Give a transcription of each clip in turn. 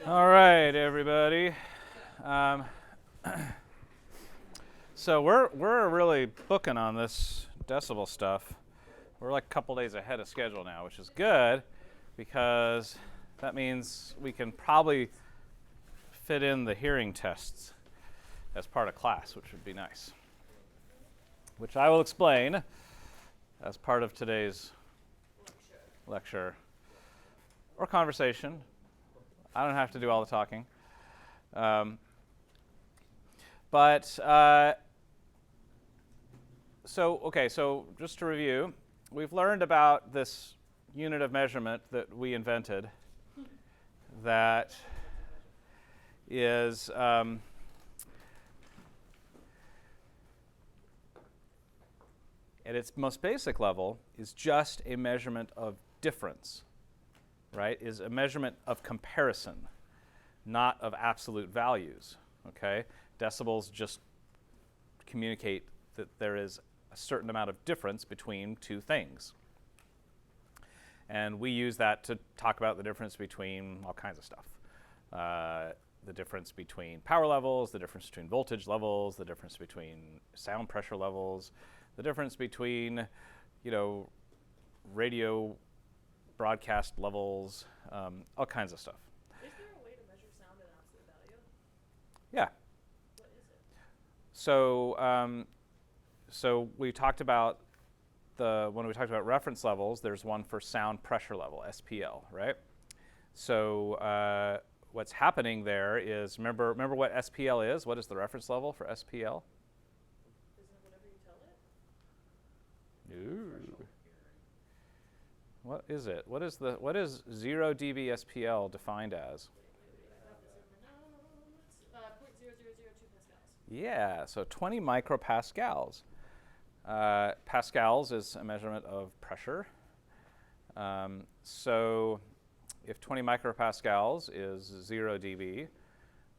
All right, everybody. So we're really booking on this decibel stuff. We're like a couple days ahead of schedule now, which is good because that means we can probably fit in the hearing tests as part of class, which would be nice. Which I will explain as part of today's lecture or conversation. I don't have to do all the talking. So just to review, we've learned about this unit of measurement that we invented that is at its most basic level is just a measurement of difference, right? Is a measurement of comparison, not of absolute values, okay? Decibels just communicate that there is a certain amount of difference between two things. And we use that to talk about the difference between all kinds of stuff. The difference between power levels, the difference between voltage levels, the difference between sound pressure levels, the difference between, radio broadcast levels, all kinds of stuff. Is there a way to measure sound in absolute value? Yeah. What is it? So we talked about when we talked about reference levels, there's one for sound pressure level, SPL, right? So what's happening there is, remember what SPL is? What is the reference level for SPL? Isn't it whatever you tell it? No. What is it? What is 0 dB SPL defined as? I have this in my notes. 0.0002 pascals. Yeah, so 20 micropascals. Pascals is a measurement of pressure. So if 20 micropascals is 0 dB,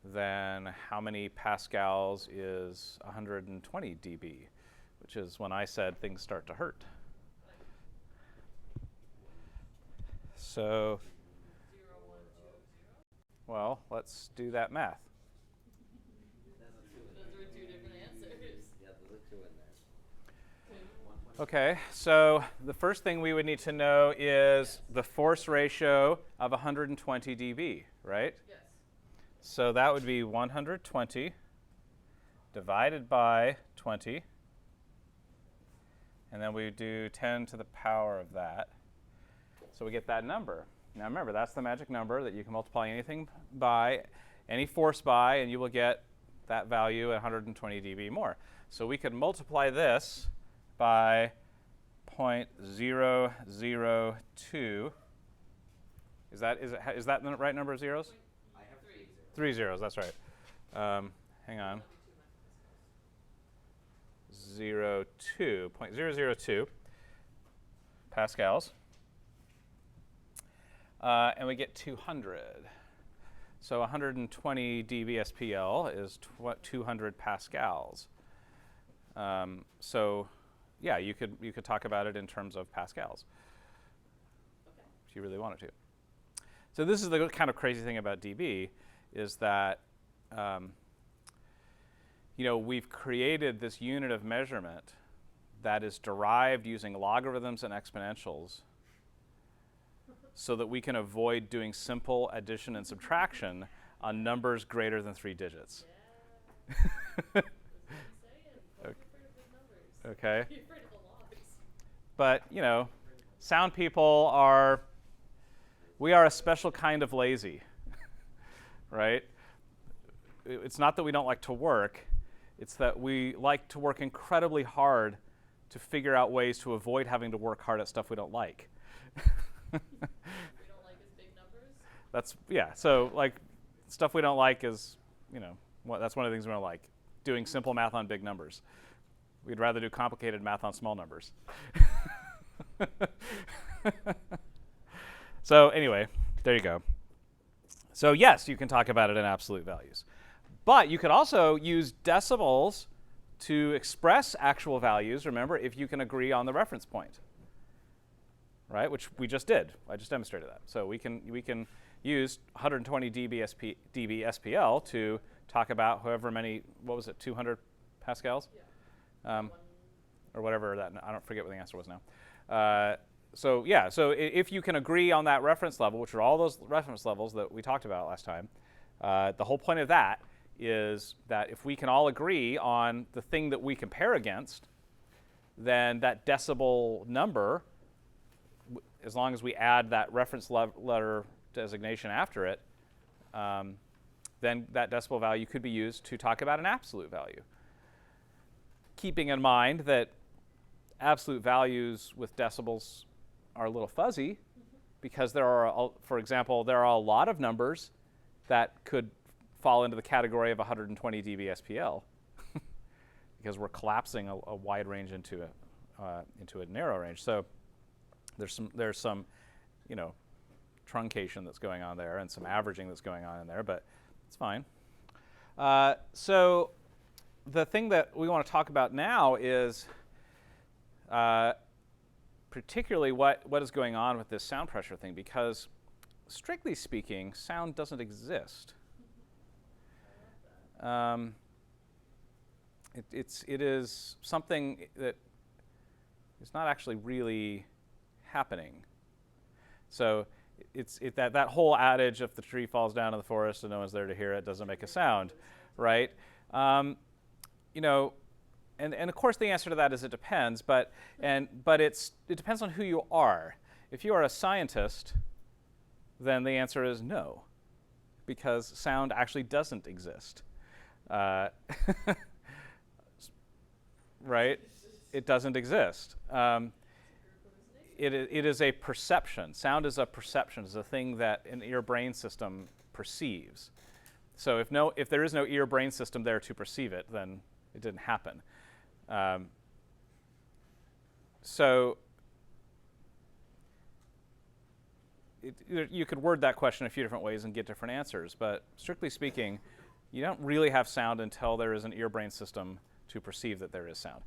then how many pascals is 120 dB, which is when I said things start to hurt. So, 0, 1, 2, 0. well, let's do that math. Those are two different answers. Yeah, there's a 2 in there. Okay, so the first thing we would need to know is the force ratio of 120 dB, right? Yes. So that would be 120 divided by 20. And then we do 10 to the power of that. So we get that number. Now remember, that's the magic number that you can multiply anything by, any force by, and you will get that value at 120 dB more. So we could multiply this by 0.002. Is that the right number of zeros? I have 3 zeros. 3 zeros, that's right. Hang on. 0.002 pascals. And we get 200. So 120 dB SPL is 200 pascals. So yeah, you could talk about it in terms of pascals, Okay. if you really wanted to. So this is the kind of crazy thing about dB, is that we've created this unit of measurement that is derived using logarithms and exponentials, so that we can avoid doing simple addition and subtraction on numbers greater than 3 digits. Yeah. That's what I'm saying. Don't be afraid of big numbers. Okay. Be afraid of the logs. But, sound people we are a special kind of lazy, right? It's not that we don't like to work, it's that we like to work incredibly hard to figure out ways to avoid having to work hard at stuff we don't like. We don't like is big numbers. So like stuff we don't like is, that's one of the things we don't like, doing simple math on big numbers. We'd rather do complicated math on small numbers. So anyway, there you go. So yes, you can talk about it in absolute values. But you could also use decibels to express actual values, remember, if you can agree on the reference point. Right, which we just did. I just demonstrated that. So we can used 120 dB SPL to talk about however many, what was it, 200 pascals? Yeah. Or whatever that, I don't forget what the answer was now. So yeah, so if you can agree on that reference level, which are all those reference levels that we talked about last time, the whole point of that is that if we can all agree on the thing that we compare against, then that decibel number, as long as we add that reference letter designation after it, then that decibel value could be used to talk about an absolute value. Keeping in mind that absolute values with decibels are a little fuzzy because there are, for example, there are a lot of numbers that could fall into the category of 120 dB SPL because we're collapsing a wide range into a narrow range. So there's some, you know, truncation that's going on there and some averaging that's going on in there, but it's fine. So the thing that we want to talk about now is particularly what is going on with this sound pressure thing, because strictly speaking, sound doesn't exist. It is something that is not actually really happening. So that whole adage, if the tree falls down in the forest and no one's there to hear it, doesn't make a sound, right? You know, and of course the answer to that is it depends, but it depends on who you are. If you are a scientist, then the answer is no, because sound actually doesn't exist. Right? It doesn't exist. It is a perception. Sound is a perception. It's a thing that an ear-brain system perceives. So if there is no ear-brain system there to perceive it, then it didn't happen. So you could word that question a few different ways and get different answers, but strictly speaking, you don't really have sound until there is an ear-brain system to perceive that there is sound.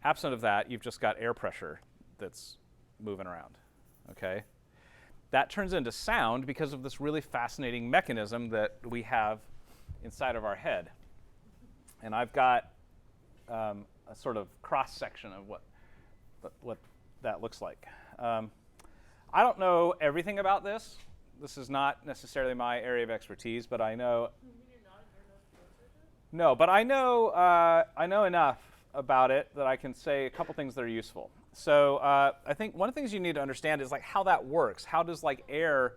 Absent of that, you've just got air pressure that's moving around, okay? That turns into sound because of this really fascinating mechanism that we have inside of our head. And I've got a sort of cross-section of what that looks like. I don't know everything about this. This is not necessarily my area of expertise, but I know. You mean you're not a nurse researcher? No, but I know enough about it that I can say a couple things that are useful. So I think one of the things you need to understand is like how that works. How does air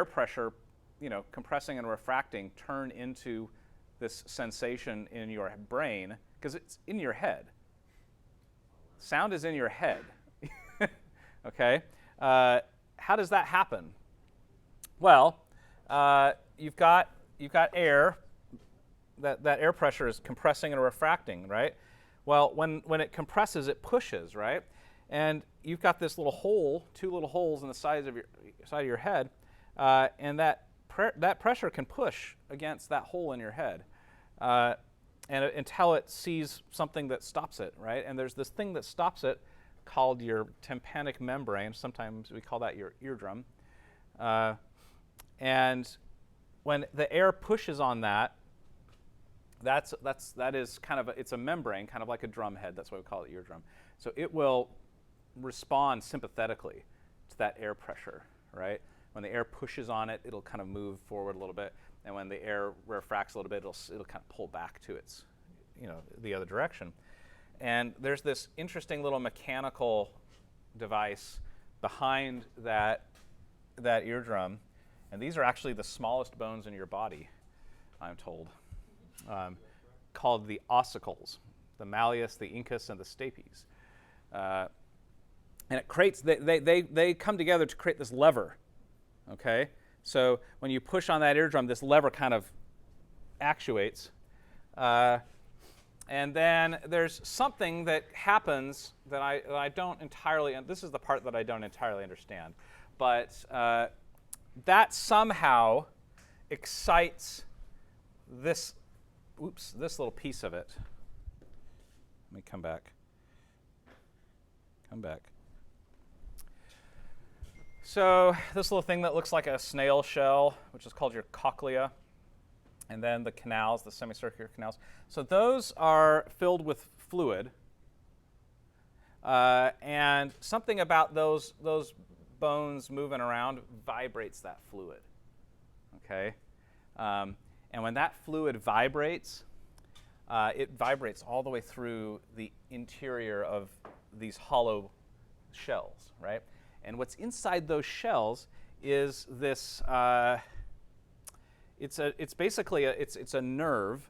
pressure, you know, compressing and refracting turn into this sensation in your brain? Because it's in your head. Sound is in your head. Okay. How does that happen? Well, you've got air. That air pressure is compressing and refracting, right? Well, when it compresses, it pushes, right? And you've got this little hole, two little holes in the side of your head, and that pressure can push against that hole in your head, until it sees something that stops it, right? And there's this thing that stops it called your tympanic membrane. Sometimes we call that your eardrum. And when the air pushes on that is kind of it's a membrane, kind of like a drum head. That's why we call it eardrum. So it will respond sympathetically to that air pressure, right? When the air pushes on it, it'll kind of move forward a little bit, and when the air refracts a little bit, it'll kind of pull back to its, you know, the other direction. And there's this interesting little mechanical device behind that eardrum, and these are actually the smallest bones in your body, I'm told, called the ossicles, the malleus, the incus, and the stapes. And it creates, they come together to create this lever, okay? So when you push on that eardrum, this lever kind of actuates. And then there's something that happens that I don't entirely, and this is the part that I don't entirely understand, but that somehow excites this little piece of it. Let me come back. So this little thing that looks like a snail shell, which is called your cochlea, and then the canals, the semicircular canals. So those are filled with fluid, and something about those bones moving around vibrates that fluid. Okay, and when that fluid vibrates, it vibrates all the way through the interior of these hollow shells, right? And what's inside those shells is this. It's basically a nerve.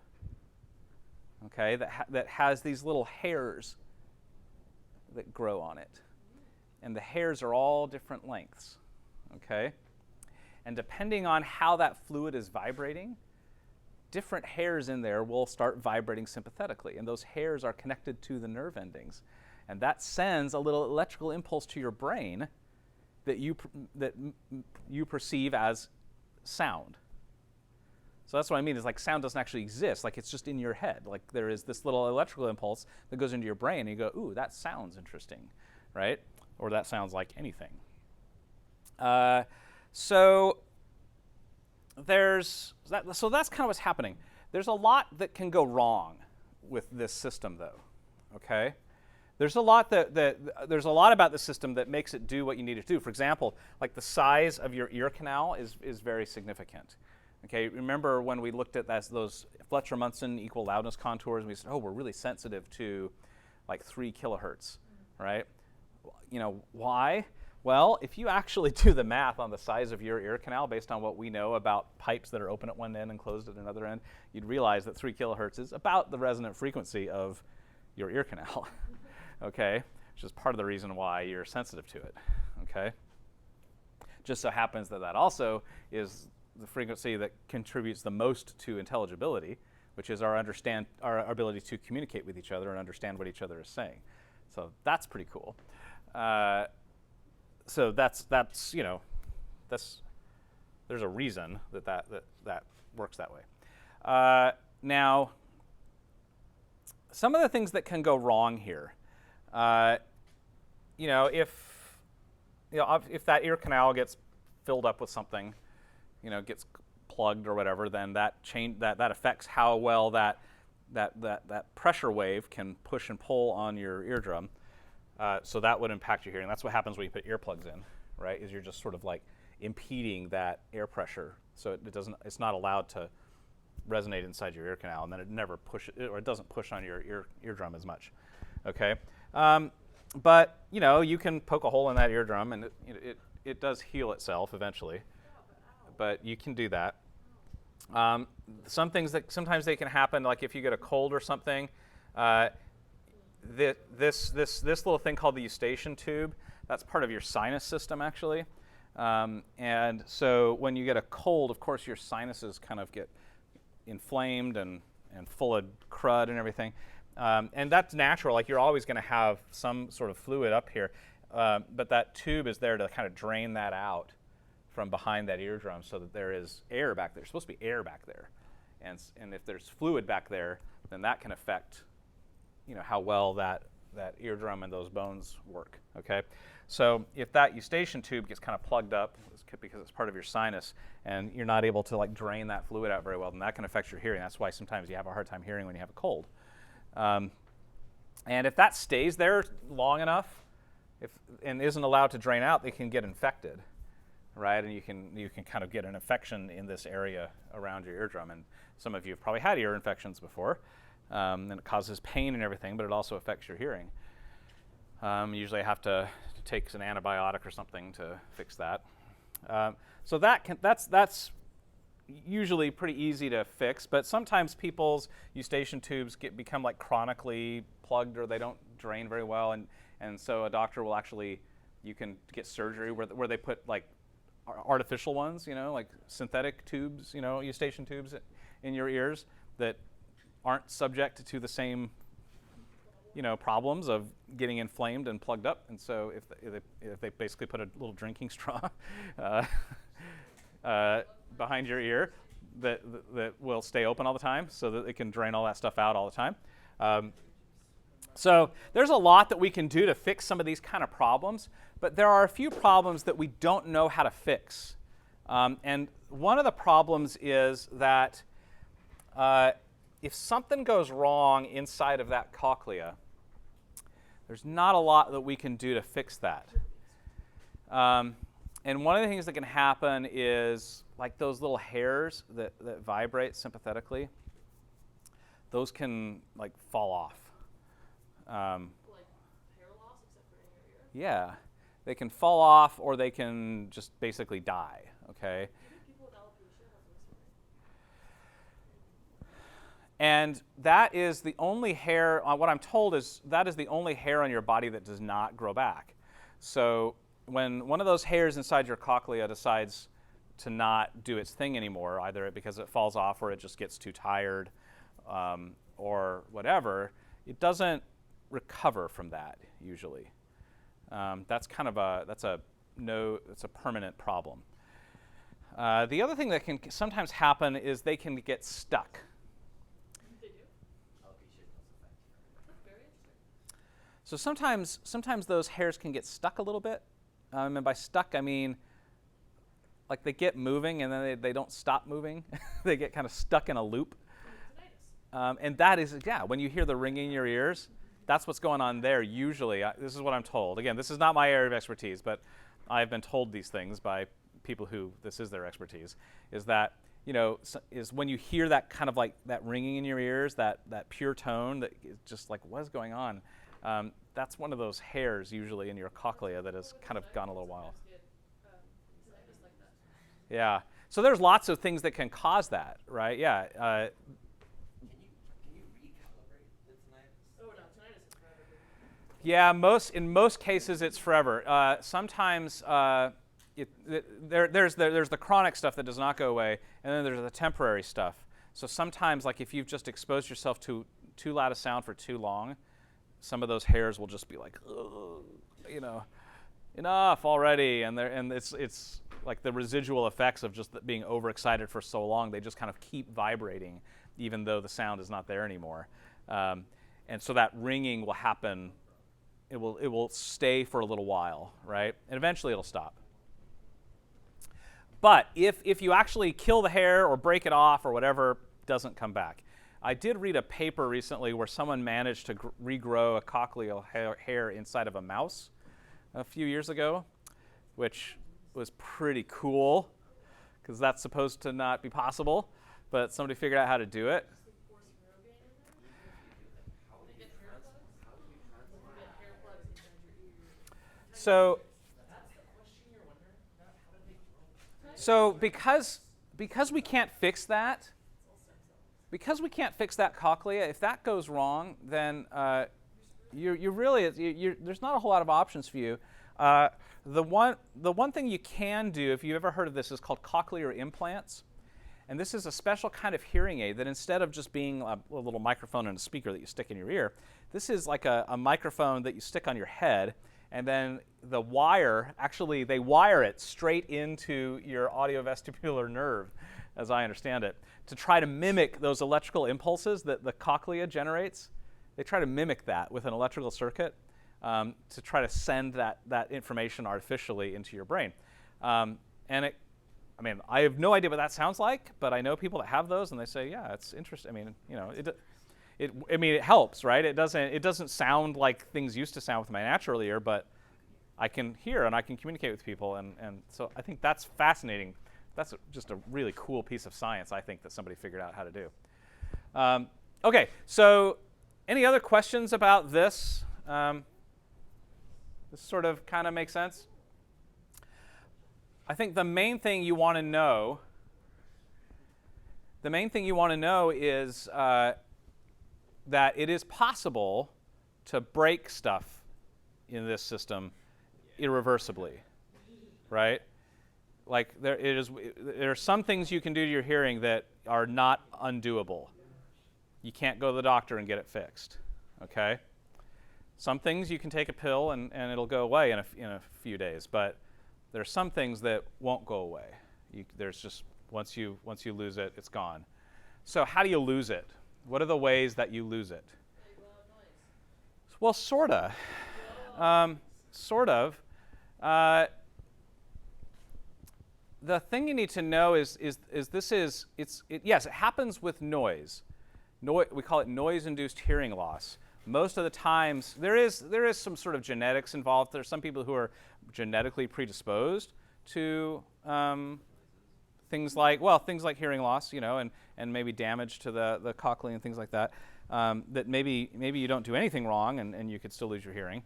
Okay, that has these little hairs that grow on it, and the hairs are all different lengths. Okay, and depending on how that fluid is vibrating, different hairs in there will start vibrating sympathetically, and those hairs are connected to the nerve endings, and that sends a little electrical impulse to your brain that you perceive as sound. So that's what I mean, is like sound doesn't actually exist, like it's just in your head. Like there is this little electrical impulse that goes into your brain and you go, ooh, that sounds interesting, right? Or that sounds like anything. So that's kind of what's happening. There's a lot that can go wrong with this system though, okay? There's a lot about the system that makes it do what you need it to do. For example, like the size of your ear canal is very significant. Okay, remember when we looked at those Fletcher-Munson equal loudness contours, and we said, oh, we're really sensitive to like 3 kilohertz, right? You know, why? Well, if you actually do the math on the size of your ear canal based on what we know about pipes that are open at one end and closed at another end, you'd realize that 3 kilohertz is about the resonant frequency of your ear canal. Okay, which is part of the reason why you're sensitive to it, okay? Just so happens that also is the frequency that contributes the most to intelligibility, which is our ability to communicate with each other and understand what each other is saying. So that's pretty cool. So that's you know, there's a reason that works that way. Now, some of the things that can go wrong here. You know, if that ear canal gets filled up with something, you know, gets plugged or whatever, then that affects how well that pressure wave can push and pull on your eardrum. So that would impact your hearing. That's what happens when you put earplugs in, right? Is you're just sort of like impeding that air pressure, so it's not allowed to resonate inside your ear canal, and then it doesn't push on your eardrum as much. Okay. But you know, you can poke a hole in that eardrum, and it does heal itself eventually. But you can do that. Some things that sometimes they can happen, like if you get a cold or something. This little thing called the Eustachian Tube, that's part of your sinus system actually. And so when you get a cold, of course your sinuses kind of get inflamed and full of crud and everything. And that's natural, like you're always going to have some sort of fluid up here, but that tube is there to kind of drain that out from behind that eardrum so that there is air back there. There's supposed to be air back there. And if there's fluid back there, then that can affect, you know, how well that eardrum and those bones work, okay? So if that Eustachian tube gets kind of plugged up because it's part of your sinus and you're not able to like drain that fluid out very well, then that can affect your hearing. That's why sometimes you have a hard time hearing when you have a cold. And if that stays there long enough and isn't allowed to drain out, they can get infected, right? And you can kind of get an infection in this area around your eardrum. And some of you have probably had ear infections before. And it causes pain and everything, but it also affects your hearing. Usually I have to take an antibiotic or something to fix that. So that's usually pretty easy to fix, but sometimes people's Eustachian tubes become like chronically plugged, or they don't drain very well, and so a doctor will actually, you can get surgery where they put like artificial ones, you know, like synthetic tubes, you know, Eustachian tubes in your ears that aren't subject to the same, you know, problems of getting inflamed and plugged up. And so if they basically put a little drinking straw behind your ear that will stay open all the time so that it can drain all that stuff out all the time. So there's a lot that we can do to fix some of these kind of problems, but there are a few problems that we don't know how to fix. And one of the problems is that if something goes wrong inside of that cochlea, there's not a lot that we can do to fix that. And one of the things that can happen is like those little hairs that vibrate sympathetically, those can like fall off. Like hair loss, except for in your ear? Yeah, they can fall off or they can just basically die, okay? Do you think people with alopecia have voice hearing? And that is the only hair, what I'm told is that is the only hair on your body that does not grow back. So when one of those hairs inside your cochlea decides to not do its thing anymore, either because it falls off or it just gets too tired or whatever, it doesn't recover from that usually. That's kind of it's a permanent problem. The other thing that can sometimes happen is they can get stuck. They do? Alopecia does affect hearing. That's very interesting. So sometimes those hairs can get stuck a little bit. And by stuck, I mean like they get moving and then they don't stop moving. They get kind of stuck in a loop. Tinnitus. And that is, yeah, when you hear the ringing in your ears, that's what's going on there usually. This is what I'm told. Again, this is not my area of expertise, but I've been told these things by people who this is their expertise, is that, you know, is when you hear that kind of like that ringing in your ears, that pure tone that is just like, what is going on? That's one of those hairs usually in your cochlea that has kind of gone a little wild. Tinnitus like that. Yeah. So there's lots of things that can cause that, right? Yeah. Can you recalibrate the tinnitus? Oh no, tinnitus is forever. Yeah. In most cases, it's forever. Sometimes there's the chronic stuff that does not go away, and then there's the temporary stuff. So sometimes, like if you've just exposed yourself to too loud a sound for too long, some of those hairs will just be like, ugh, you know, enough already, and it's like the residual effects of just being overexcited for so long. They just kind of keep vibrating, even though the sound is not there anymore, and so that ringing will happen. It will stay for a little while, right, and eventually it'll stop. But if you actually kill the hair or break it off or whatever, it doesn't come back. I did read a paper recently where someone managed to regrow a cochlear hair inside of a mouse a few years ago, which was pretty cool because that's supposed to not be possible, but somebody figured out how to do it. Force Rogaine in there? They get hair plugs? They get hair plugs inside your ear. So That's the question you're wondering about. How did they grow? So because we can't fix that, cochlea, if that goes wrong, then there's not a whole lot of options for you. The one thing you can do, if you've ever heard of this, is called cochlear implants. And this is a special kind of hearing aid that instead of just being a little microphone and a speaker that you stick in your ear, this is like a microphone that you stick on your head, and then the wire, actually they wire it straight into your audiovestibular nerve, as I understand it, to try to mimic those electrical impulses that the cochlea generates. They try to mimic that with an electrical circuit to try to send that information artificially into your brain. And I have no idea what that sounds like, but I know people that have those, and they say, yeah, it's interesting. I mean, you know, it helps, right? It doesn't sound like things used to sound with my natural ear, but I can hear and I can communicate with people, and so I think that's fascinating. That's just a really cool piece of science, I think, that somebody figured out how to do. Okay, so any other questions about this? This sort of kind of makes sense? I think the main thing you want to know is that it is possible to break stuff in this system irreversibly, right? Like there are some things you can do to your hearing that are not undoable. You can't go to the doctor and get it fixed, okay? Some things you can take a pill and it'll go away in a few days, but there are some things that won't go away. There's just once you lose it, it's gone. So how do you lose it? What are the ways that you lose it? Noise. Well, sort of. The thing you need to know is yes, it happens with noise. We call it noise-induced hearing loss. Most of the times, there is some sort of genetics involved. There are some people who are genetically predisposed to things like hearing loss, and maybe damage to the cochlea and things like that. That maybe you don't do anything wrong and you could still lose your hearing,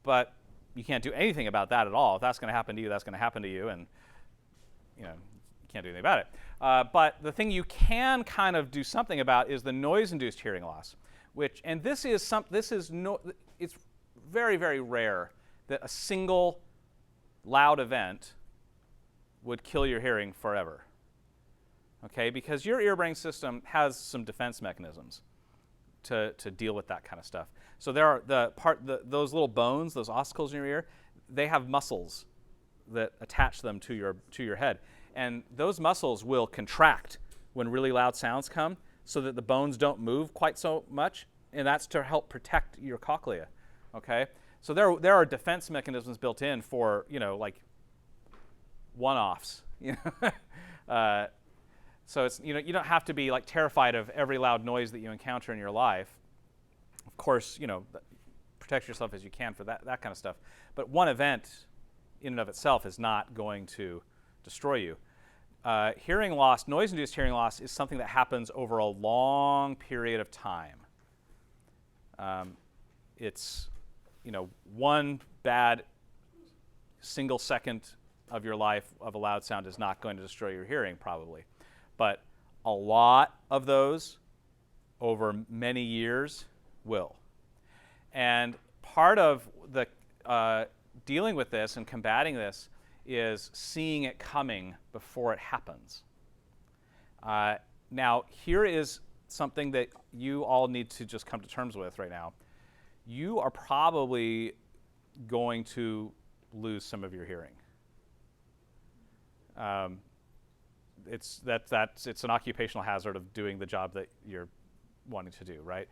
but you can't do anything about that at all. If that's going to happen to you, that's going to happen to you, and you can't do anything about it. But the thing you can kind of do something about is the noise-induced hearing loss, it's very, very rare that a single loud event would kill your hearing forever. Okay, because your ear-brain system has some defense mechanisms to deal with that kind of stuff. So there are those little bones, those ossicles in your ear, they have muscles that attach them to your head. And those muscles will contract when really loud sounds come so that the bones don't move quite so much, and that's to help protect your cochlea, okay? So there are defense mechanisms built in for, like one-offs, so it's, you don't have to be like terrified of every loud noise that you encounter in your life. Of course, protect yourself as you can for that kind of stuff. But one event in and of itself is not going to destroy you. Hearing loss, noise-induced hearing loss, is something that happens over a long period of time. It's, one bad single second of your life of a loud sound is not going to destroy your hearing, probably. But a lot of those over many years will. And part of the dealing with this and combating this is seeing it coming before it happens. Now, here is something that you all need to just come to terms with right now. You are probably going to lose some of your hearing. It's an occupational hazard of doing the job that you're wanting to do, right?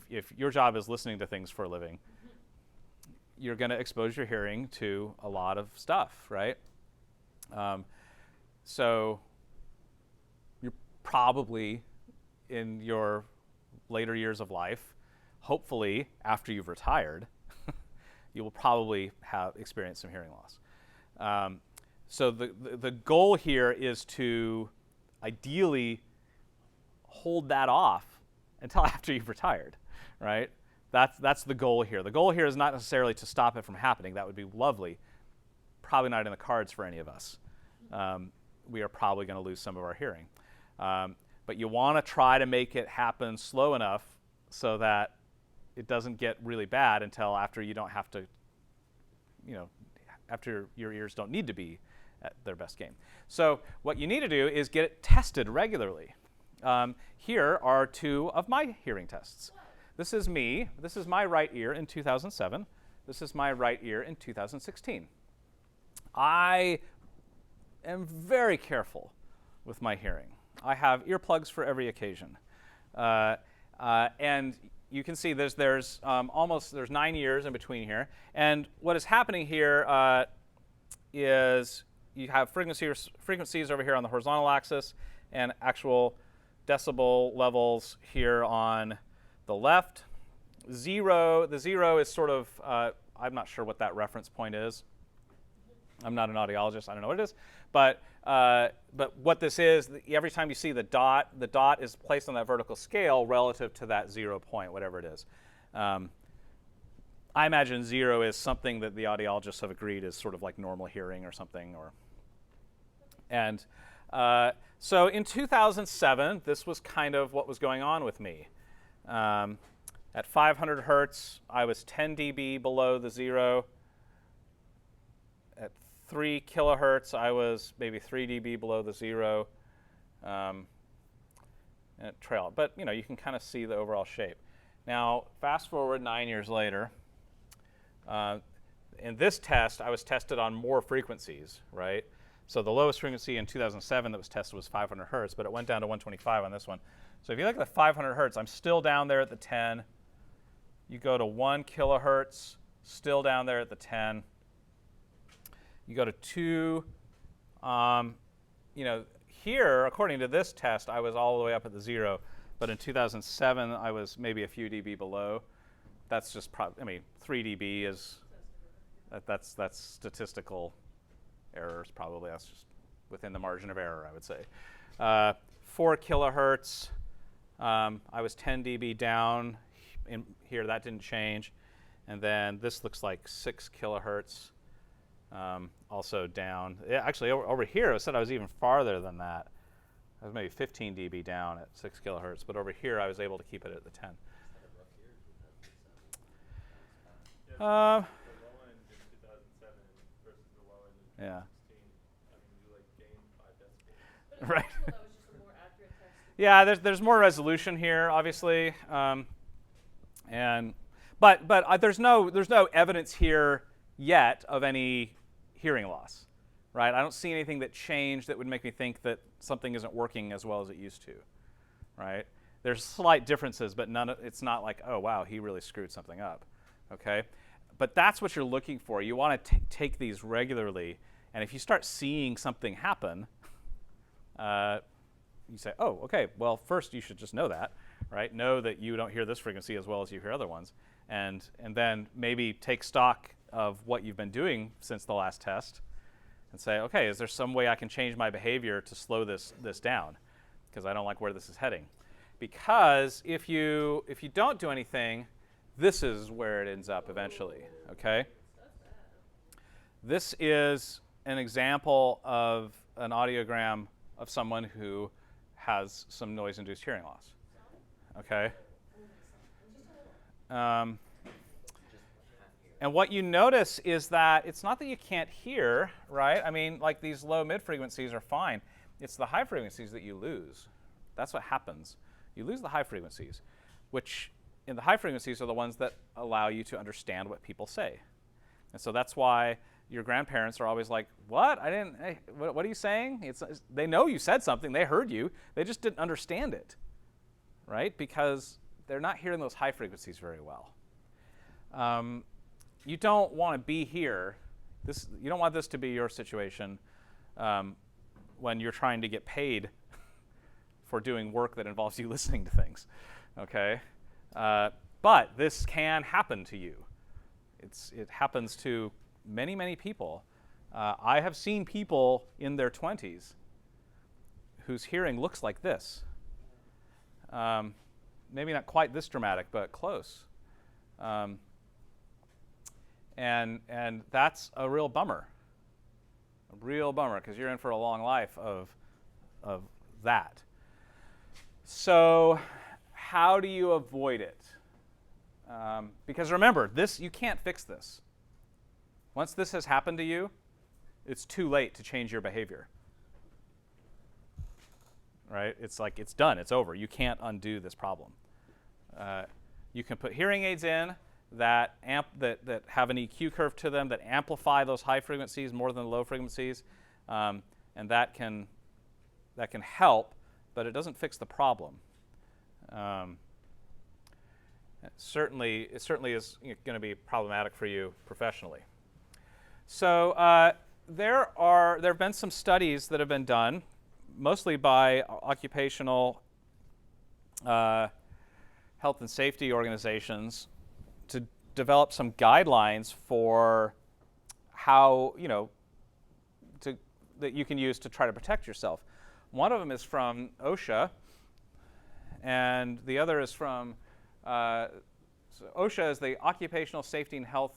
If your job is listening to things for a living, you're going to expose your hearing to a lot of stuff, right? So you're probably, in your later years of life, hopefully after you've retired, you will probably have experienced some hearing loss. So the goal here is to ideally hold that off until after you've retired, right? That's the goal here. The goal here is not necessarily to stop it from happening. That would be lovely. Probably not in the cards for any of us. We are probably going to lose some of our hearing. But you want to try to make it happen slow enough so that it doesn't get really bad until after you don't have to, after your ears don't need to be at their best game. So what you need to do is get it tested regularly. Here are two of my hearing tests. This is me. This is my right ear in 2007. This is my right ear in 2016. I am very careful with my hearing. I have earplugs for every occasion. And you can see there's 9 years in between here. And what is happening here is you have frequencies over here on the horizontal axis and actual decibel levels here on the left. The zero is sort of, I'm not sure what that reference point is. I'm not an audiologist, I don't know what it is. But what this is, every time you see the dot is placed on that vertical scale relative to that 0 point, whatever it is. I imagine 0 is something that the audiologists have agreed is sort of like normal hearing or something. And so in 2007, this was kind of what was going on with me. At 500 hertz, I was 10 dB below the 0. At 3 kilohertz, I was maybe 3 dB below the 0. And it trailed. But you can kind of see the overall shape. Now, fast forward 9 years later. In this test, I was tested on more frequencies, right? So the lowest frequency in 2007 that was tested was 500 hertz, but it went down to 125 on this one. So if you look at the 500 hertz, I'm still down there at the 10. You go to 1 kilohertz, still down there at the 10. You go to 2. You know, here, according to this test, I was all the way up at the 0. But in 2007, I was maybe a few dB below. That's just I mean, 3 dB is that's statistical errors probably. That's just within the margin of error, I would say. 4 kilohertz. I was 10 dB down in here. That didn't change. And then this looks like 6 kilohertz, also down. Yeah, actually, over here, it said I was even farther than that. I was maybe 15 dB down at 6 kilohertz, but over here, I was able to keep it at the 10. The low end in 2007 versus the low end in 2016. Yeah. I mean, you like gained 5 decibels. But Right. that was just a more accurate test. Yeah, there's more resolution here, obviously, but there's no evidence here yet of any hearing loss, right? I don't see anything that changed that would make me think that something isn't working as well as it used to, right? There's slight differences, but it's not like, oh wow, he really screwed something up, okay? But that's what you're looking for. You want to take these regularly, and if you start seeing something happen, you say, oh, okay, well, first you should just know that, right? Know that you don't hear this frequency as well as you hear other ones, and then maybe take stock of what you've been doing since the last test and say, okay, is there some way I can change my behavior to slow this down? Because I don't like where this is heading. Because if you don't do anything, this is where it ends up eventually, okay? This is an example of an audiogram of someone who has some noise-induced hearing loss, okay? And what you notice is that it's not that you can't hear, right? I mean, like these low mid frequencies are fine. It's the high frequencies that you lose. That's what happens. You lose the high frequencies, which in the high frequencies are the ones that allow you to understand what people say. And so that's why your grandparents are always like, what? What are you saying? They know you said something. They heard you. They just didn't understand it, right? Because they're not hearing those high frequencies very well. You don't want to be here. You don't want this to be your situation when you're trying to get paid for doing work that involves you listening to things, okay? But this can happen to you. It happens to many, many people. I have seen people in their 20s whose hearing looks like this. Maybe not quite this dramatic, but close. And that's a real bummer. A real bummer, because you're in for a long life of that. So how do you avoid it? Because remember, you can't fix this. Once this has happened to you, it's too late to change your behavior. Right? It's like it's done. It's over. You can't undo this problem. You can put hearing aids in that have an EQ curve to them that amplify those high frequencies more than the low frequencies, and that can help, but it doesn't fix the problem. It certainly is going to be problematic for you professionally. So there have been some studies that have been done, mostly by occupational health and safety organizations, to develop some guidelines for how that you can use to try to protect yourself. One of them is from OSHA, and the other is from so OSHA is the Occupational Safety and Health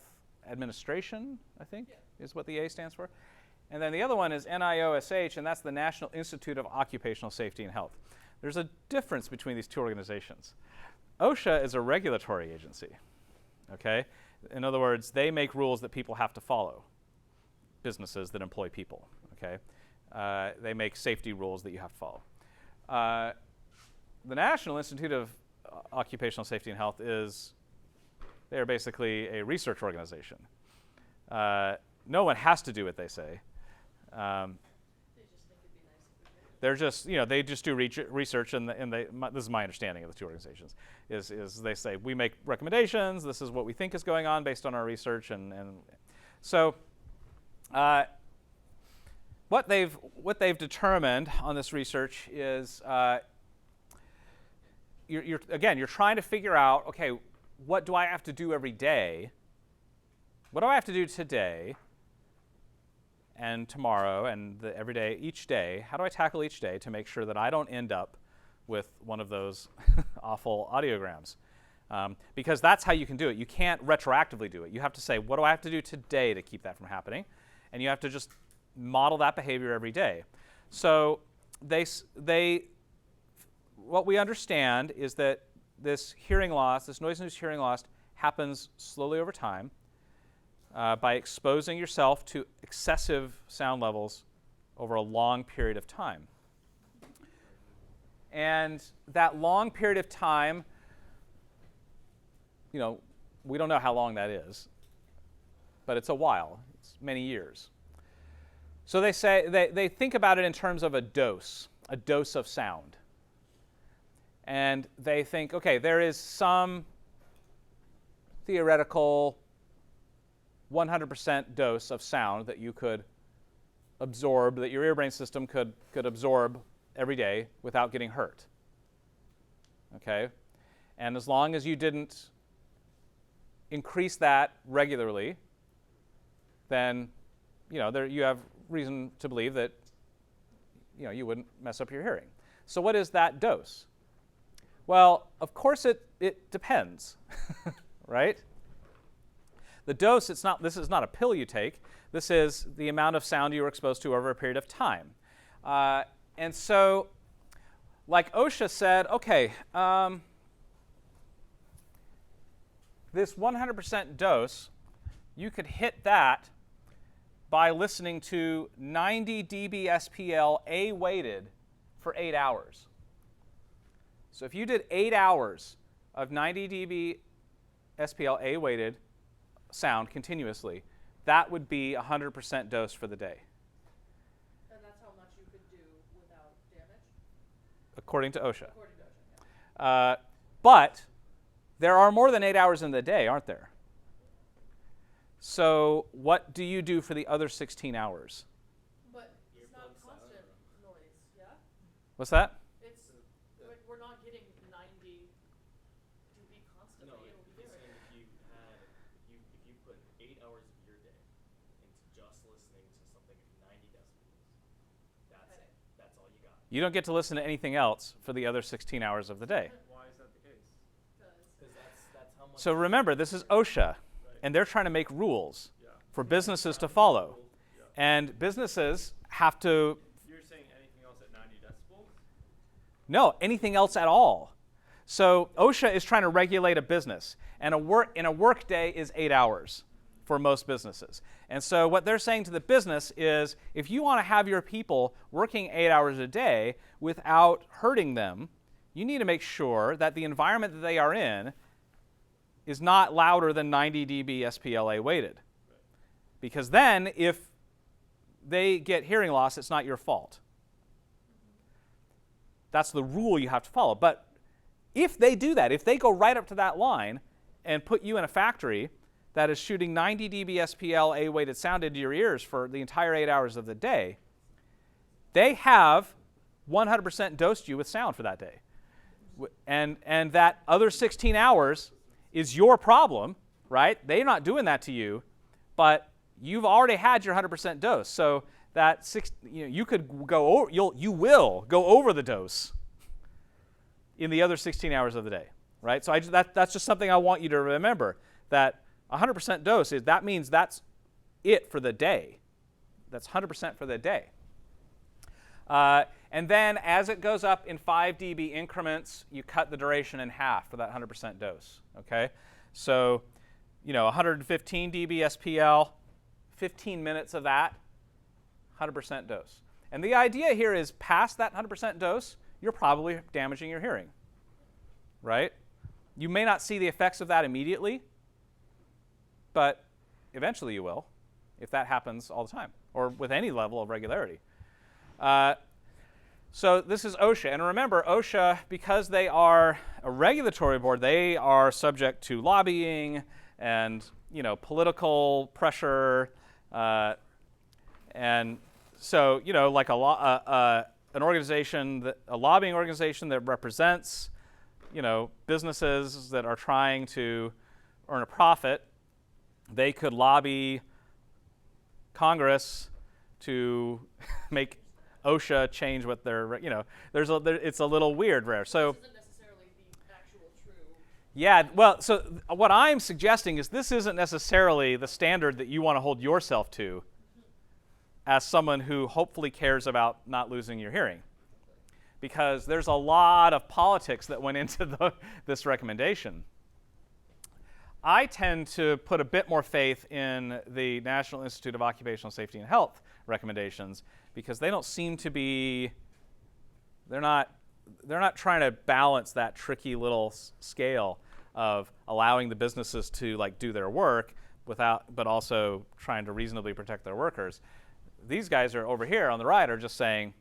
Administration, I think, is what the A stands for. And then the other one is NIOSH, and that's the National Institute of Occupational Safety and Health. There's a difference between these two organizations. OSHA is a regulatory agency, okay? In other words, they make rules that people have to follow, businesses that employ people, okay? They make safety rules that you have to follow. The National Institute of Occupational Safety and Health they're basically a research organization. No one has to do what they say. They just think it'd be nice if we did. They're just, they just do research, and this is my understanding of the two organizations, is they say, we make recommendations, this is what we think is going on based on our research, and so what they've determined on this research is you're trying to figure out, okay, what do I have to do every day? What do I have to do today and tomorrow and every day, each day? How do I tackle each day to make sure that I don't end up with one of those awful audiograms? Because that's how you can do it. You can't retroactively do it. You have to say, what do I have to do today to keep that from happening? And you have to just model that behavior every day. So what we understand is that this hearing loss, this noise-induced hearing loss, happens slowly over time by exposing yourself to excessive sound levels over a long period of time. And that long period of time, we don't know how long that is, but it's a while. It's many years. So they say they think about it in terms of a dose of sound. And they think, okay, there is some theoretical 100% dose of sound that you could absorb, that your ear-brain system could absorb every day without getting hurt. Okay? And as long as you didn't increase that regularly, then you have reason to believe that you wouldn't mess up your hearing. So what is that dose? Well, of course it depends, right? The dose, this is not a pill you take. This is the amount of sound you were exposed to over a period of time. And so, like OSHA said, okay, this 100% dose, you could hit that by listening to 90 dB SPL A-weighted for 8 hours. So if you did 8 hours of 90 dB SPL A-weighted sound continuously, that would be 100% dose for the day. And that's how much you could do without damage? According to OSHA. According to OSHA, yeah. But there are more than 8 hours in the day, aren't there? So what do you do for the other 16 hours? But it's not constant noise, yeah? What's that? We're not getting 90 dB constantly. No, It'll be he's different. saying if you put 8 hours of your day into just listening to something at 90 decibels, that's all you got. You don't get to listen to anything else for the other 16 hours of the day. Why is that the case? Because that's how much. So remember, this is OSHA, and they're trying to make rules for businesses to follow. And businesses have to... You're saying anything else at 90 decibels? No, anything else at all. So OSHA is trying to regulate a business, and a work day is 8 hours for most businesses. And so what they're saying to the business is, if you want to have your people working 8 hours a day without hurting them, you need to make sure that the environment that they are in is not louder than 90 dB SPLA weighted. Because then, if they get hearing loss, it's not your fault. That's the rule you have to follow. But if they do that, if they go right up to that line and put you in a factory that is shooting 90 dB SPL A-weighted sound into your ears for the entire 8 hours of the day, they have 100% dosed you with sound for that day. And that other 16 hours is your problem, right? They're not doing that to you, but you've already had your 100% dose. So that you could go, you will go over the dose in the other 16 hours of the day, right? So that's just something I want you to remember, that 100% dose that means that's it for the day. That's 100% for the day. And then as it goes up in 5 dB increments, you cut the duration in half for that 100% dose, okay? So, 115 dB SPL, 15 minutes of that, 100% dose. And the idea here is past that 100% dose, you're probably damaging your hearing, right? You may not see the effects of that immediately, but eventually you will, if that happens all the time, or with any level of regularity. So this is OSHA. And remember, OSHA, because they are a regulatory board, they are subject to lobbying and political pressure. And So, you know, like an organization, a lobbying organization that represents, you know, businesses that are trying to earn a profit, they could lobby Congress to make OSHA change what they're, you know, it's a little weird there. So, This isn't necessarily the actual true. yeah, well, so what I'm suggesting is this isn't necessarily the standard that you want to hold yourself to as someone who hopefully cares about not losing your hearing. Because there's a lot of politics that went into this recommendation. I tend to put a bit more faith in the National Institute of Occupational Safety and Health recommendations because they don't seem to be, they're not trying to balance that tricky little scale of allowing the businesses to like do their work but also trying to reasonably protect their workers. These guys are over here on the right are just saying,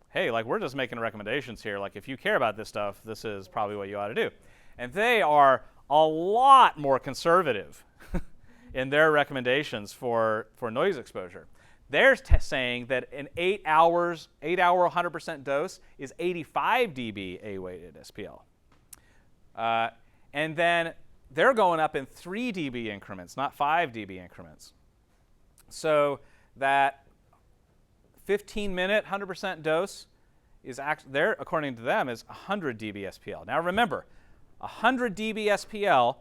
hey, like we're just making recommendations here. Like if you care about this stuff, this is probably what you ought to do. And they are a lot more conservative in their recommendations for noise exposure. They're saying that an 8 hour 100% dose is 85 dB A-weighted SPL. And then they're going up in 3 dB increments, not 5 dB increments. So that 15-minute 100% dose is there, according to them, is 100 dB SPL. Now remember, 100 dB SPL,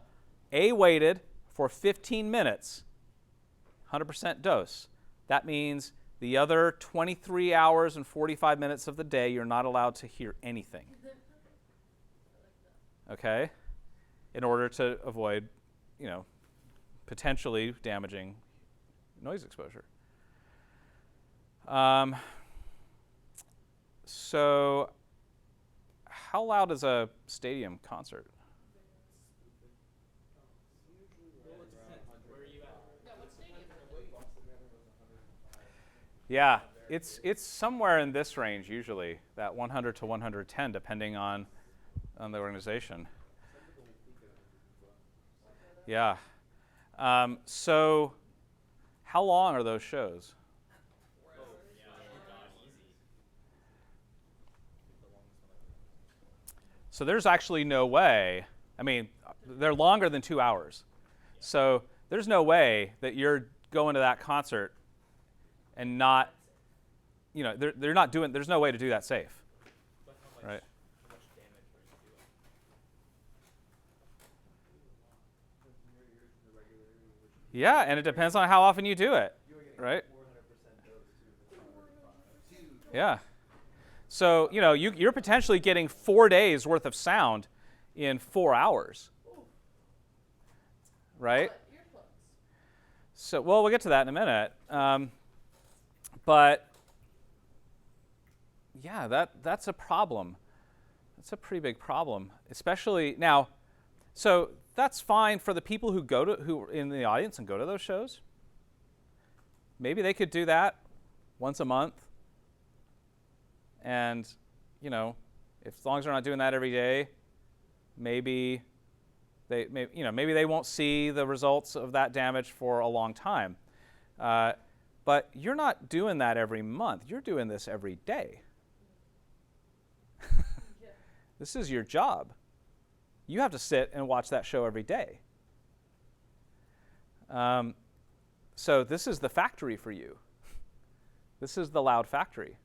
A-weighted for 15 minutes, 100% dose. That means the other 23 hours and 45 minutes of the day, you're not allowed to hear anything. Okay? In order to avoid, you know, potentially damaging noise exposure. So how loud is a stadium concert? Yeah, it's somewhere in this range usually, that 100 to 110, depending on the organization. Yeah. So how long are those shows? So there's actually no way, I mean, they're longer than 2 hours. So there's no way that you're going to that concert and not, you know, they're not doing, there's no way to do that safe. But how Right. much damage are you doing? Yeah, and it depends on how often you do it, right? Yeah. So, you know, you're potentially getting 4 days worth of sound in 4 hours, right? Earplugs. So, well, we'll get to that in a minute. But yeah, that's a problem. That's a pretty big problem, especially now. So that's fine for the people who who are in the audience and go to those shows. Maybe they could do that once a month. And, you know, as long as they're not doing that every day, maybe they won't see the results of that damage for a long time. But you're not doing that every month. You're doing this every day. This is your job. You have to sit and watch that show every day. So this is the factory for you. This is the loud factory.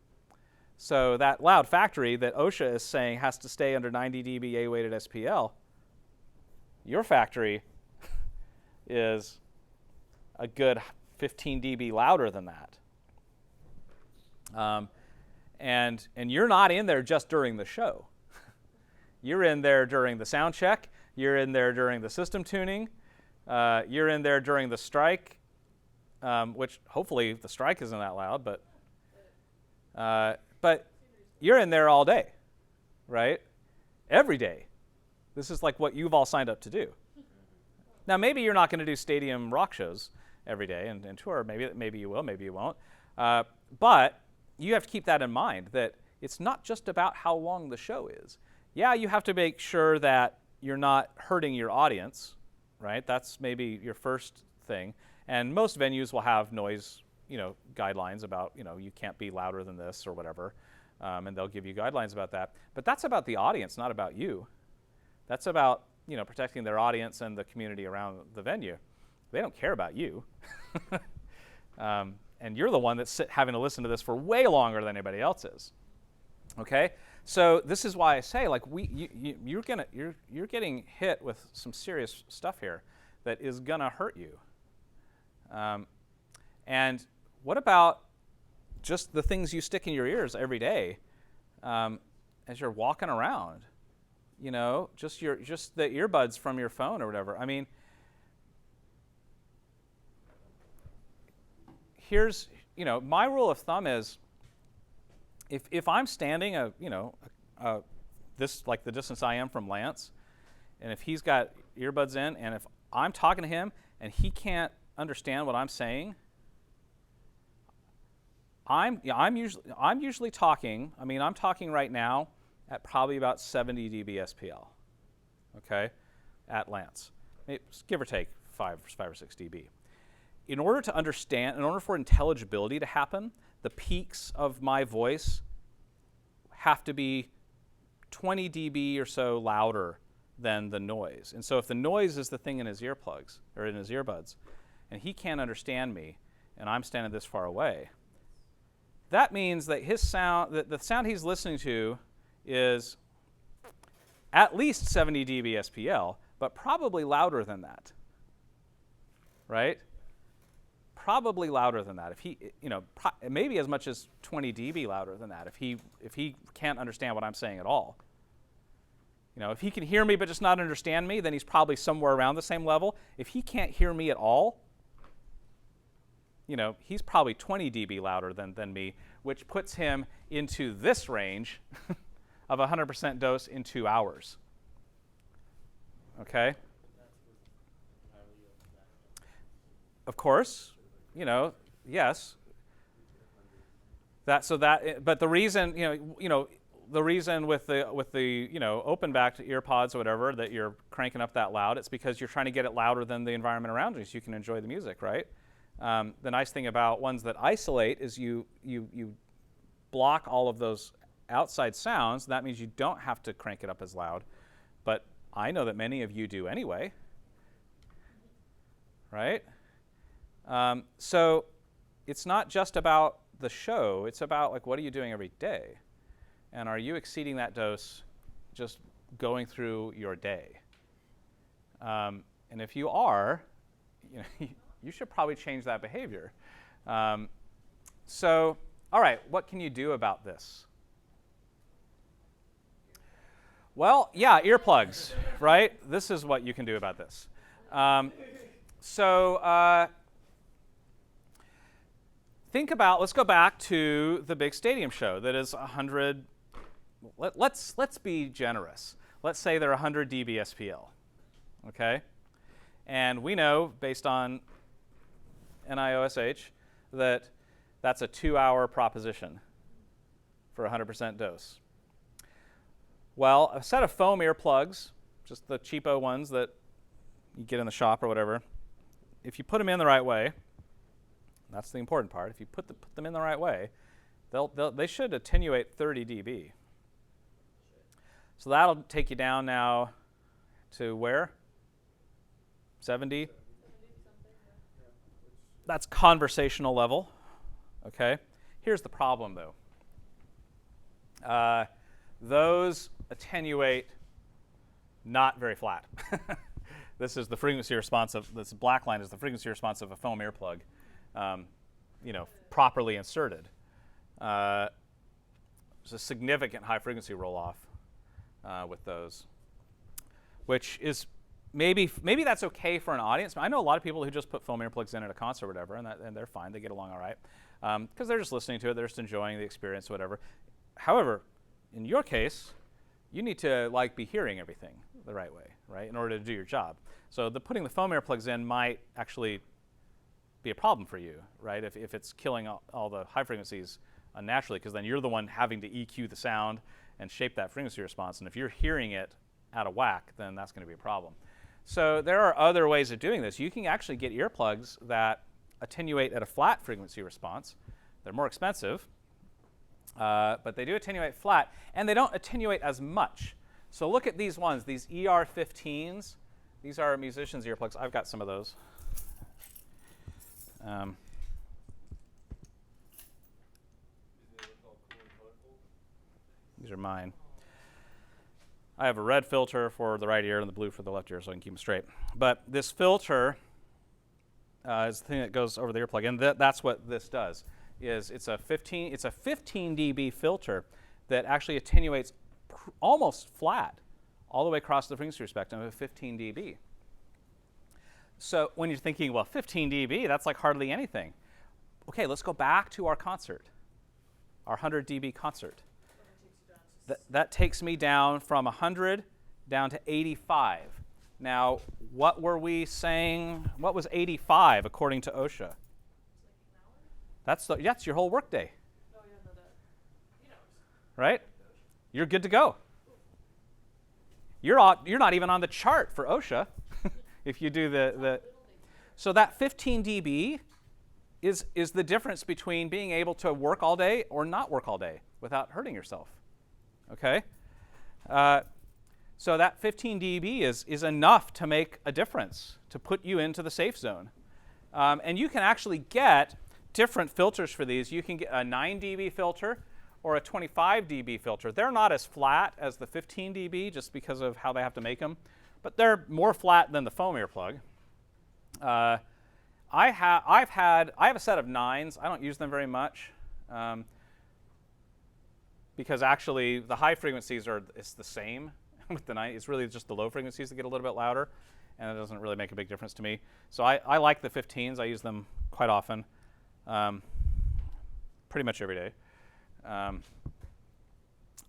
So that loud factory that OSHA is saying has to stay under 90 dB A-weighted SPL, your factory is a good 15 dB louder than that. And you're not in there just during the show. You're in there during the sound check. You're in there during the system tuning. You're in there during the strike, which hopefully the strike isn't that loud, but you're in there all day, right? Every day. This is like what you've all signed up to do. Now, maybe you're not going to do stadium rock shows every day and tour. Maybe you will, maybe you won't. But you have to keep that in mind, that it's not just about how long the show is. Yeah, you have to make sure that you're not hurting your audience, right? That's maybe your first thing. And most venues will have noise guidelines about, you can't be louder than this or whatever, and they'll give you guidelines about that. But that's about the audience, not about you. That's about, protecting their audience and the community around the venue. They don't care about you. And you're the one that's having to listen to this for way longer than anybody else is. Okay? So this is why I say, like, you're getting hit with some serious stuff here that is gonna hurt you. And what about just the things you stick in your ears every day as you're walking around? Just the earbuds from your phone or whatever. I mean, here's, my rule of thumb is, if I'm standing this, like the distance I am from Lance, and if he's got earbuds in, and if I'm talking to him and he can't understand what I'm saying, I'm usually talking. I mean, I'm talking right now at probably about 70 dB SPL. Okay, at Lance, give or take 5 or 6 dB. In order to understand, in order for intelligibility to happen, the peaks of my voice have to be 20 dB or so louder than the noise. And so if the noise is the thing in his earplugs or in his earbuds, and he can't understand me, and I'm standing this far away, that means that his sound, the sound he's listening to, is at least 70 dB SPL, but probably louder than that. Right? Probably louder than that. If he, maybe as much as 20 dB louder than that. If he can't understand what I'm saying at all. If he can hear me but just not understand me, then he's probably somewhere around the same level. If he can't hear me at all, he's probably 20 dB louder than me, which puts him into this range of 100% dose in 2 hours. Okay? Of course, yes. But the reason, the reason with the open backed earpods or whatever that you're cranking up that loud, it's because you're trying to get it louder than the environment around you so you can enjoy the music, right? The nice thing about ones that isolate is you block all of those outside sounds. That means you don't have to crank it up as loud. But I know that many of you do anyway, right? So it's not just about the show. It's about, like, what are you doing every day? And are you exceeding that dose just going through your day? And if you are, you should probably change that behavior. So, all right, what can you do about this? Well, yeah, earplugs, right? This is what you can do about this. Let's go back to the big stadium show that is 100, let's be generous. Let's say they're 100 dB SPL, okay? And we know, based on NIOSH, that that's a 2-hour proposition for 100% dose. Well, a set of foam earplugs, just the cheapo ones that you get in the shop or whatever, if you put them in the right way, that's the important part. If you put them in the right way, they should attenuate 30 dB. So that'll take you down now to where? 70? That's conversational level. Okay. Here's the problem, though. Those attenuate not very flat. This is the frequency response of this black line is the frequency response of a foam earplug. Properly inserted. There's a significant high frequency roll-off with those, which is maybe that's okay for an audience. I know a lot of people who just put foam earplugs in at a concert or whatever, and they're fine. They get along all right because they're just listening to it. They're just enjoying the experience, whatever. However, in your case, you need to be hearing everything the right way, right, in order to do your job. So putting the foam earplugs in might actually be a problem for you, right? If it's killing all the high frequencies unnaturally, because then you're the one having to EQ the sound and shape that frequency response. And if you're hearing it out of whack, then that's going to be a problem. So there are other ways of doing this. You can actually get earplugs that attenuate at a flat frequency response. They're more expensive, but they do attenuate flat, and they don't attenuate as much. So look at these ones, these ER15s. These are musicians' earplugs. I've got some of those. These are mine. I have a red filter for the right ear and the blue for the left ear, so I can keep them straight. But this filter is the thing that goes over the earplug, and that's what this does. It's a 15 dB filter that actually attenuates almost flat all the way across the frequency spectrum of 15 dB. So when you're thinking, well, 15 dB, that's like hardly anything. Okay, let's go back to our concert, our 100 dB concert. That takes me down from 100 down to 85. Now, what were we saying? What was 85 according to OSHA? That's your whole workday. Oh, yeah, no, that. Right? You're good to go. You're not even on the chart for OSHA if you do the. So that 15 dB is the difference between being able to work all day or not work all day without hurting yourself. Okay? So that 15 dB is enough to make a difference, to put you into the safe zone. And you can actually get different filters for these. You can get a 9 dB filter or a 25 dB filter. They're not as flat as the 15 dB just because of how they have to make them, but they're more flat than the foam earplug. I have a set of 9s. I don't use them very much. Because actually the high frequencies it's the same with the 9. It's really just the low frequencies that get a little bit louder, and it doesn't really make a big difference to me. So I like the 15s. I use them quite often, pretty much every day.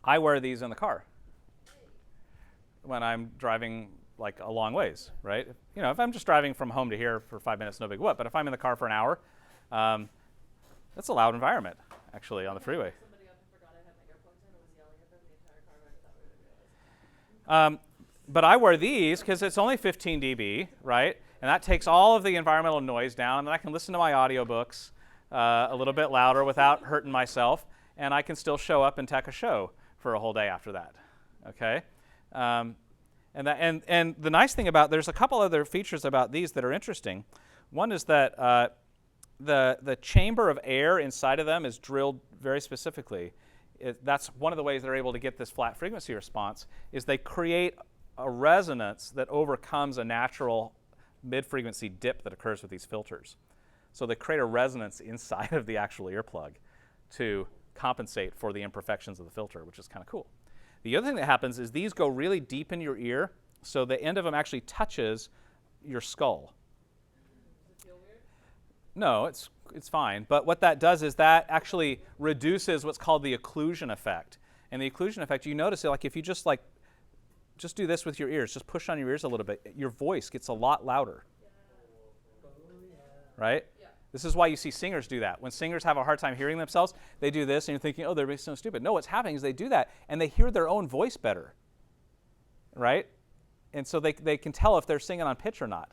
I wear these in the car when I'm driving like a long ways, right? You know, if I'm just driving from home to here for 5 minutes, no big what. But if I'm in the car for an hour, that's a loud environment actually on the freeway. But I wear these because it's only 15 dB, right? And that takes all of the environmental noise down, and I can listen to my audiobooks a little bit louder without hurting myself, and I can still show up and tech a show for a whole day after that, okay? And the nice thing about, there's a couple other features about these that are interesting. One is that the chamber of air inside of them is drilled very specifically. That's one of the ways they're able to get this flat frequency response, is they create a resonance that overcomes a natural mid-frequency dip that occurs with these filters. So they create a resonance inside of the actual earplug to compensate for the imperfections of the filter, which is kind of cool. The other thing that happens is these go really deep in your ear, so the end of them actually touches your skull. Does it feel weird? No, it's fine. But what that does is that actually reduces what's called the occlusion effect. And the occlusion effect, you notice it, like if you just do this with your ears, just push on your ears a little bit, your voice gets a lot louder. Yeah. Right? Yeah. This is why you see singers do that. When singers have a hard time hearing themselves, they do this, and you're thinking, oh, they're being so stupid. No, what's happening is they do that, and they hear their own voice better. Right? And so they can tell if they're singing on pitch or not,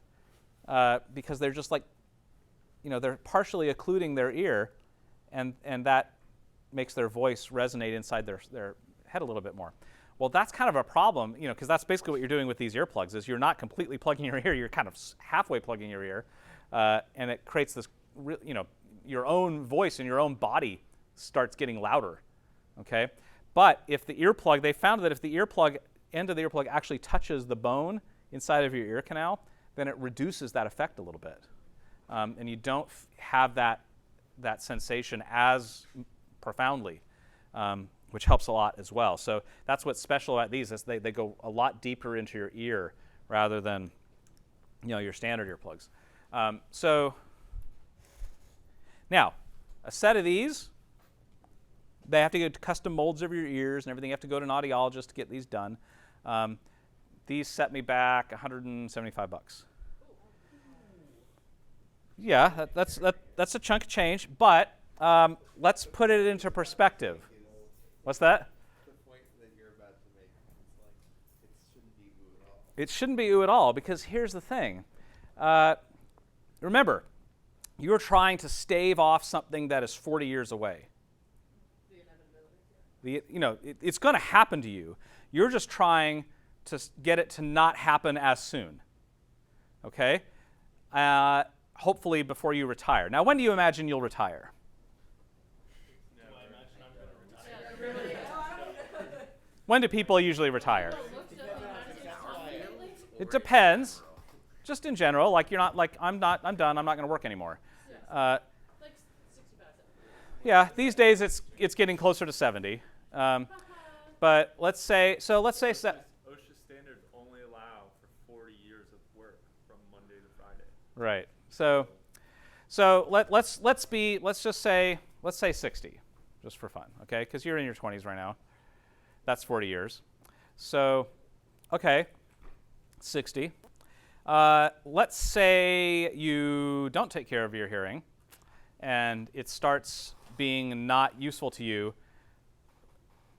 because they're just like, you know, they're partially occluding their ear, and that makes their voice resonate inside their head a little bit more. Well, that's kind of a problem, you know, because that's basically what you're doing with these earplugs, is you're not completely plugging your ear, you're kind of halfway plugging your ear, and it creates this, you know, your own voice and your own body starts getting louder, okay? But if the earplug, they found that if the end of the earplug actually touches the bone inside of your ear canal, then it reduces that effect a little bit. And you don't have that sensation as profoundly, which helps a lot as well. So that's what's special about these, is they go a lot deeper into your ear rather than, you know, your standard earplugs. So now, a set of these, they have to get custom molds of your ears and everything. You have to go to an audiologist to get these done. These set me back $175. Yeah, that's a chunk of change, but let's put it into perspective. What's that? The point that you're about to make, it's like, it shouldn't be ooh at all. It shouldn't be ooh at all, because here's the thing. Remember, you're trying to stave off something that is 40 years away. The inevitability. It's going to happen to you. You're just trying to get it to not happen as soon. Okay? Hopefully before you retire. Now, when do you imagine you'll retire? Do I imagine I'm going to retire? When do people usually retire? Looked up and lately. It depends. Just in general, like you're not like I'm done. I'm not going to work anymore. Like 65, 70. Yeah, these days it's getting closer to 70. But let's say OSHA standards only allow for 40 years of work from Monday to Friday. right. So let's just say 60, just for fun, okay? Because you're in your 20s right now. That's 40 years. So, okay, 60. Let's say you don't take care of your hearing, and it starts being not useful to you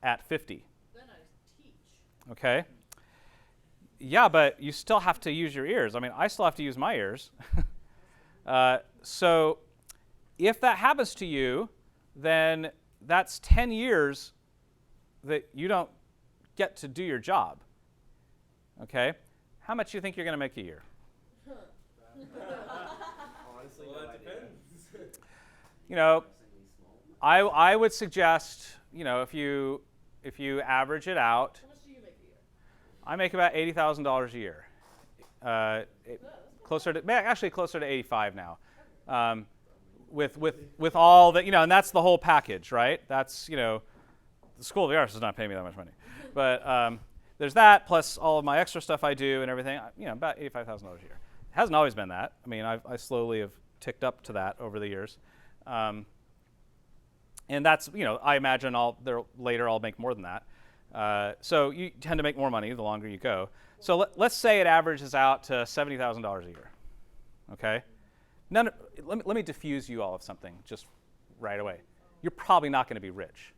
at 50. Then I teach. Okay? Yeah, but you still have to use your ears. I mean, I still have to use my ears. So if that happens to you, then that's 10 years that you don't get to do your job. Okay? How much do you think you're going to make a year? Honestly, Well, no it idea. depends. You know, I would suggest, if you average it out, How much do you make a year? I make about $80,000 a year. Closer to 85 now. With all that, and that's the whole package, right? That's, the School of the Arts does not pay me that much money. But there's that, plus all of my extra stuff I do and everything, about $85,000 a year. It hasn't always been that. I mean, I slowly have ticked up to that over the years. And that's, I imagine later I'll make more than that. So you tend to make more money the longer you go. So let's say it averages out to $70,000 a year. Okay? Let me diffuse you all of something just right away. You're probably not going to be rich.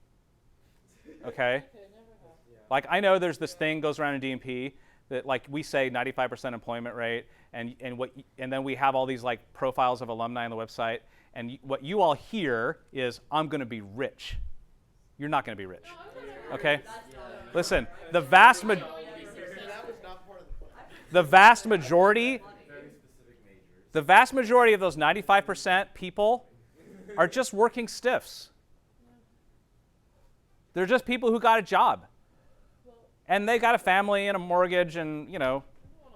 Okay? Like, I know there's this thing goes around in DMP that, like, we say 95% employment rate, and then we have all these, like, profiles of alumni on the website, and what you all hear is, I'm going to be rich. You're not going to be rich. Okay? Listen, the vast That was not part of the plan. the vast majority of those 95% people are just working stiffs. They're just people who got a job. And they got a family and a mortgage and,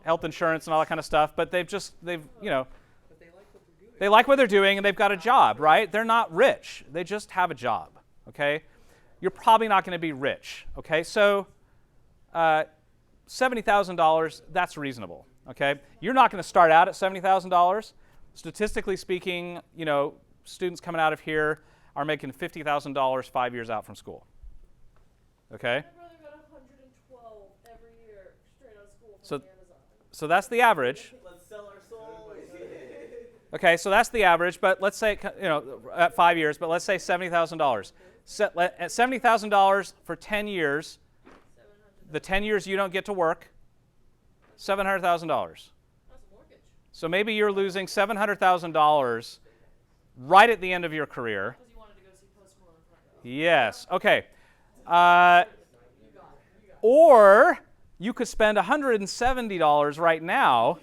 health insurance and all that kind of stuff, but they like what they're doing and they've got a job, right? They're not rich. They just have a job, okay? You're probably not going to be rich, okay? So $70,000, that's reasonable, okay? You're not going to start out at $70,000. Statistically speaking, students coming out of here are making $50,000 5 years out from school, okay? My brother got 112 every year straight out of school from So- Amazon. So that's the average. Let's sell our souls. Okay, so that's the average, but let's say, at 5 years, but let's say $70,000. At $70,000 for 10 years, the 10 years you don't get to work, $700,000. That's a mortgage. So maybe you're losing $700,000 right at the end of your career. Because you wanted to go see Post Malone in front row. Yes, okay. Or you could spend $170 right now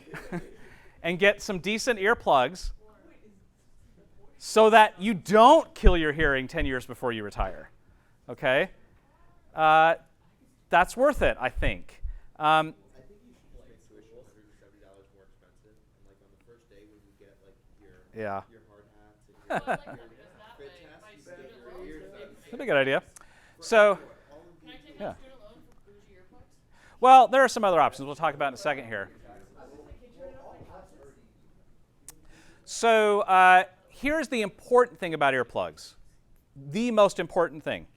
and get some decent earplugs so that you don't kill your hearing 10 years before you retire. Okay? That's worth it, I think. I think you should just make tuition $170 more expensive, and like on the first day when you get like Yeah. your hard hats and Well, I like your how it is that way. fit test, My you student get your loans ears are done. big. That'd be a good idea. So, Can I take Yeah. my student loan for bougie earplugs? well, there are some other options we'll talk about in a second here. So here's the important thing about earplugs. The most important thing.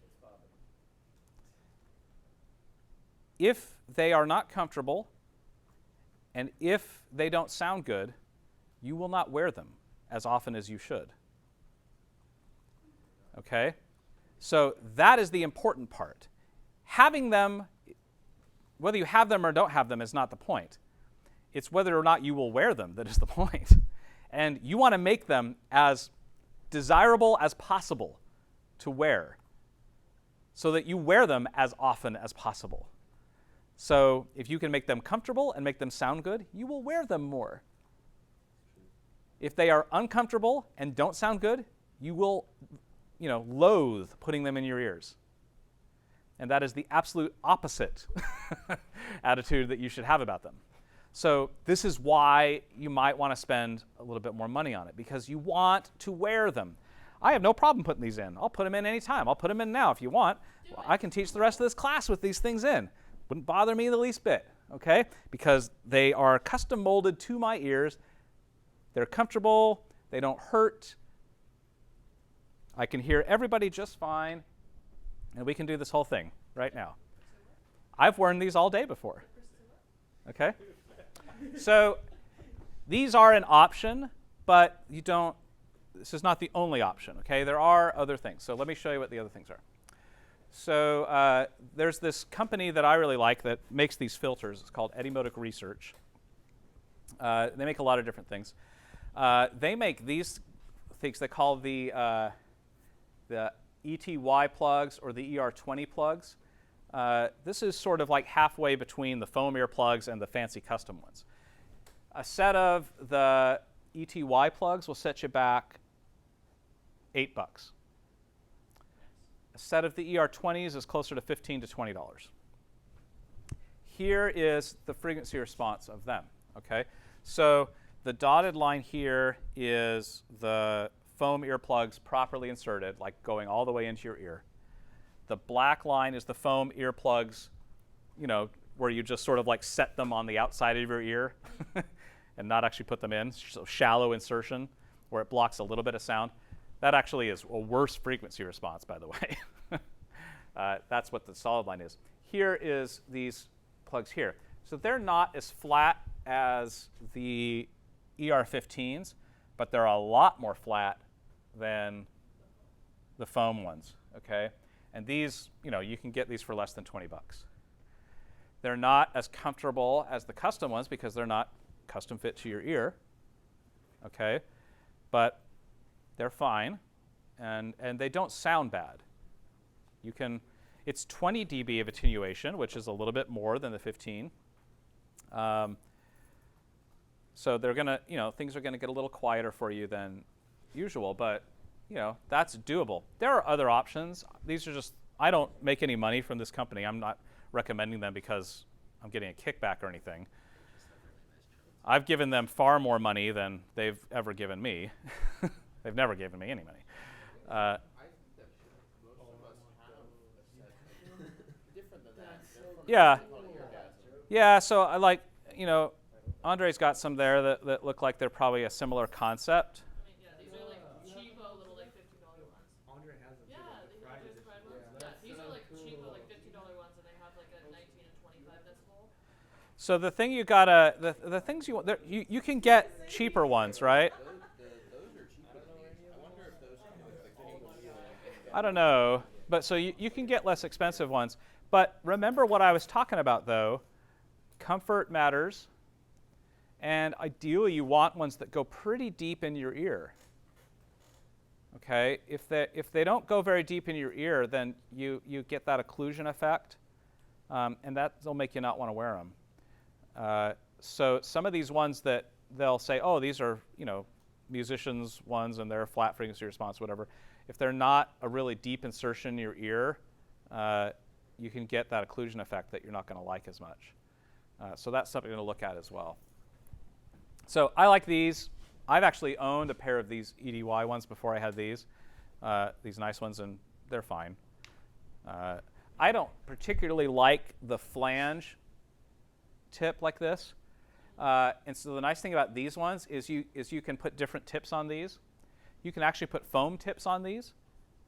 If they are not comfortable and if they don't sound good, you will not wear them as often as you should. Okay? So that is the important part. Having them, whether you have them or don't have them, is not the point. It's whether or not you will wear them that is the point. And you want to make them as desirable as possible to wear so that you wear them as often as possible. So if you can make them comfortable and make them sound good, you will wear them more. If they are uncomfortable and don't sound good, you will, loathe putting them in your ears. And that is the absolute opposite attitude that you should have about them. So this is why you might want to spend a little bit more money on it, because you want to wear them. I have no problem putting these in. I'll put them in anytime. I'll put them in now if you want. I can teach the rest of this class with these things in. Wouldn't bother me the least bit, okay? Because they are custom molded to my ears. They're comfortable. They don't hurt. I can hear everybody just fine. And we can do this whole thing right now. I've worn these all day before. Okay? So these are an option, but this is not the only option, okay? There are other things. So let me show you what the other things are. So there's this company that I really like that makes these filters. It's called Etymotic Research. They make a lot of different things. They make these things they call the ETY plugs or the ER20 plugs. This is sort of like halfway between the foam earplugs and the fancy custom ones. A set of the ETY plugs will set you back $8. A set of the ER20s is closer to $15 to $20. Here is the frequency response of them. Okay, so the dotted line here is the foam earplugs properly inserted, like going all the way into your ear. The black line is the foam earplugs, where you just sort of like set them on the outside of your ear and not actually put them in. So shallow insertion where it blocks a little bit of sound. That actually is a worse frequency response, by the way. That's what the solid line is. Here is these plugs here. So they're not as flat as the ER15s, but they're a lot more flat than the foam ones, okay? And these, you can get these for less than $20. They're not as comfortable as the custom ones because they're not custom fit to your ear, okay? But they're fine, and they don't sound bad. It's 20 dB of attenuation, which is a little bit more than the 15. So they're gonna, things are gonna get a little quieter for you than usual, but that's doable. There are other options. These are just, I don't make any money from this company. I'm not recommending them because I'm getting a kickback or anything. I've given them far more money than they've ever given me. They've never given me any money. I think that most of us have a set different than that. Yeah. Yeah, so I like, Andre's got some there that look like they're probably a similar concept. I mean, yeah, these are like cheapo little like $50 ones. Andre has them. Yeah, they have those fried ones. Yeah, these are like cheapo like $50 ones, and they have like a 19 and 25 decibel. So the thing you gotta, the things you want, you can get cheaper ones, right? Those are cheaper than these. I wonder if those come with like Cochlea. I don't know, but so you can get less expensive ones. But remember what I was talking about, though. Comfort matters, and ideally you want ones that go pretty deep in your ear. Okay, if they don't go very deep in your ear, then you get that occlusion effect, and that'll make you not want to wear them. So some of these ones that they'll say, oh, these are musicians ones and they're flat frequency response, whatever. If they're not a really deep insertion in your ear, you can get that occlusion effect that you're not going to like as much. So that's something to look at as well. So I like these. I've actually owned a pair of these EDY ones before I had these nice ones, and they're fine. I don't particularly like the flange tip like this. And so the nice thing about these ones is you can put different tips on these. You can actually put foam tips on these,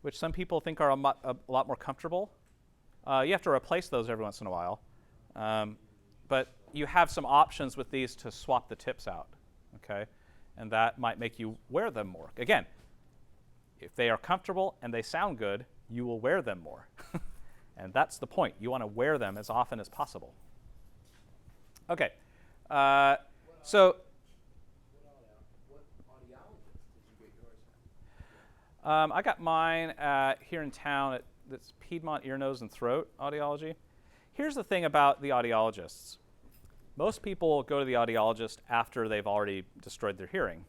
which some people think are a lot more comfortable. You have to replace those every once in a while. But you have some options with these to swap the tips out, okay? And that might make you wear them more. Again, if they are comfortable and they sound good, you will wear them more. And that's the point. You want to wear them as often as possible. Okay, so What I got mine here in town at this Piedmont Ear, Nose, and Throat Audiology. Here's the thing about the audiologists. Most people go to the audiologist after they've already destroyed their hearing.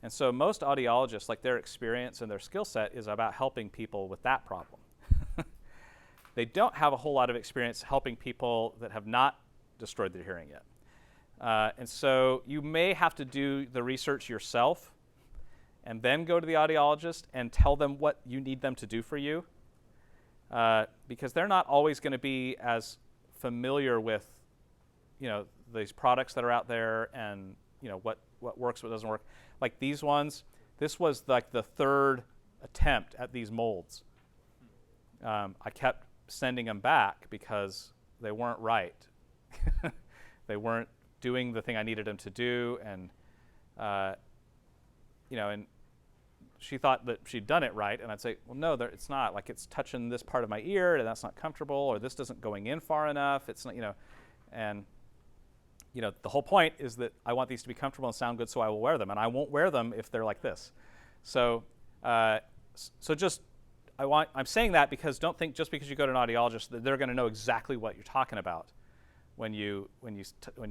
And so most audiologists, like their experience and their skill set is about helping people with that problem. They don't have a whole lot of experience helping people that have not destroyed their hearing yet. And so you may have to do the research yourself and then go to the audiologist and tell them what you need them to do for you, because they're not always going to be as familiar with, these products that are out there and, what works, what doesn't work. Like these ones, this was like the third attempt at these molds. I kept sending them back because they weren't right. They weren't doing the thing I needed them to do, and and she thought that she'd done it right, and I'd say, well, no, it's not. Like it's touching this part of my ear, and that's not comfortable, or this isn't going in far enough. It's not, and the whole point is that I want these to be comfortable and sound good, so I will wear them, and I won't wear them if they're like this. So, I'm saying that because don't think just because you go to an audiologist that they're going to know exactly what you're talking about when you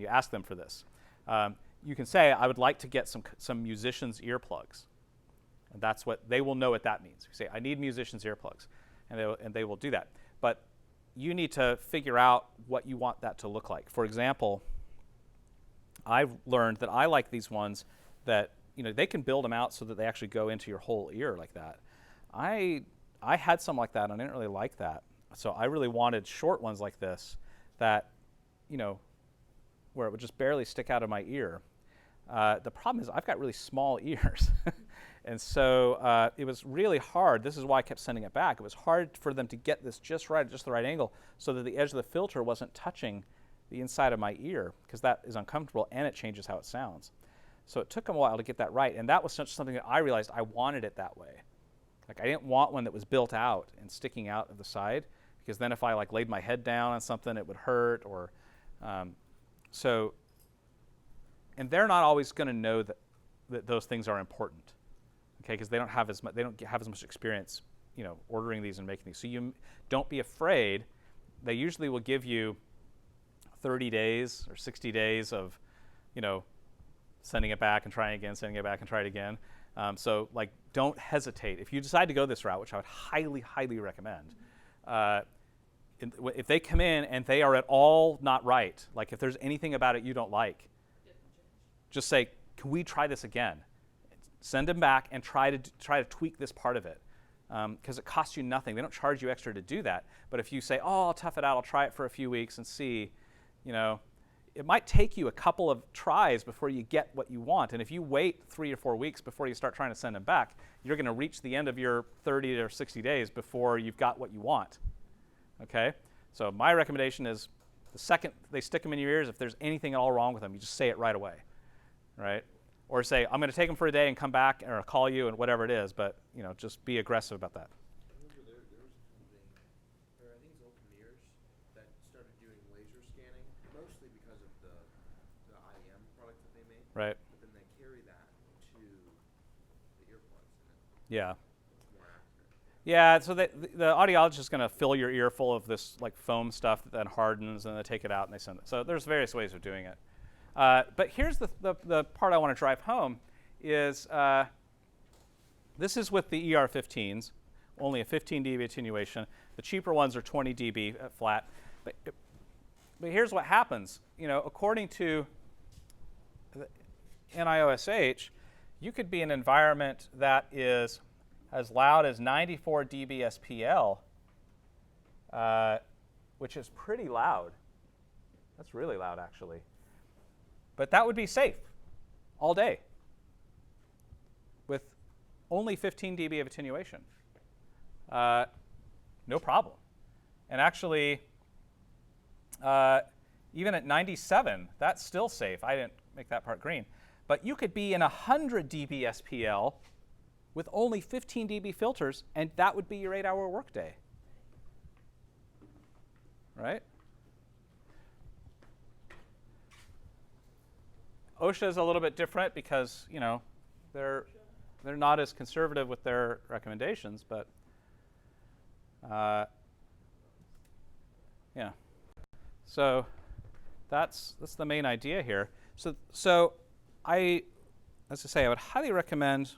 ask them for this. You can say, I would like to get some musicians' earplugs, and that's what they will know what that means. You say, I need musicians' earplugs, and they will do that. But you need to figure out what you want that to look like. For example, I've learned that I like these ones that they can build them out so that they actually go into your whole ear like that. I had some like that, and I didn't really like that. So I really wanted short ones like this that, where it would just barely stick out of my ear. The problem is I've got really small ears. And so it was really hard. This is why I kept sending it back. It was hard for them to get this just right, just the right angle, so that the edge of the filter wasn't touching the inside of my ear, because that is uncomfortable and it changes how it sounds. So it took them a while to get that right, and that was something that I realized I wanted it that way. Like I didn't want one that was built out and sticking out of the side, because then if I laid my head down on something, it would hurt. Or and they're not always going to know that those things are important, okay? Because they don't have as much experience, ordering these and making these. So you don't be afraid. They usually will give you 30 days or 60 days of, sending it back and trying again, sending it back and try it again. So don't hesitate. If you decide to go this route, which I would highly, highly recommend, if they come in and they are at all not right, like if there's anything about it you don't like, just say, can we try this again? Send them back and try to tweak this part of it, because it costs you nothing. They don't charge you extra to do that. But if you say, oh, I'll tough it out, I'll try it for a few weeks and see, it might take you a couple of tries before you get what you want. And if you wait 3 or 4 weeks before you start trying to send them back, you're going to reach the end of your 30 or 60 days before you've got what you want. Okay? So my recommendation is the second they stick them in your ears, if there's anything at all wrong with them, you just say it right away. Right? Or say, I'm going to take them for a day and come back or call you and whatever it is, but just be aggressive about that. There was something, or I think it's Occlusion that started doing laser scanning, mostly because of the IEM product that they made. Right. But then they carry that to the earplugs, and Yeah. it's more accurate. Yeah, so the audiologist is going to fill your ear full of this foam stuff that then hardens, and they take it out and they send it. So there's various ways of doing it. But here's the part I want to drive home is this is with the ER15s, only a 15 dB attenuation. The cheaper ones are 20 dB flat. But here's what happens. According to the NIOSH, you could be in an environment that is as loud as 94 dB SPL, which is pretty loud. That's really loud, actually. But that would be safe all day with only 15 dB of attenuation. No problem. And actually, even at 97, that's still safe. I didn't make that part green. But you could be in 100 dB SPL with only 15 dB filters, and that would be your 8-hour workday. Right? OSHA is a little bit different because, they're they're not as conservative with their recommendations, but yeah. So that's the main idea here. So as I say, I would highly recommend.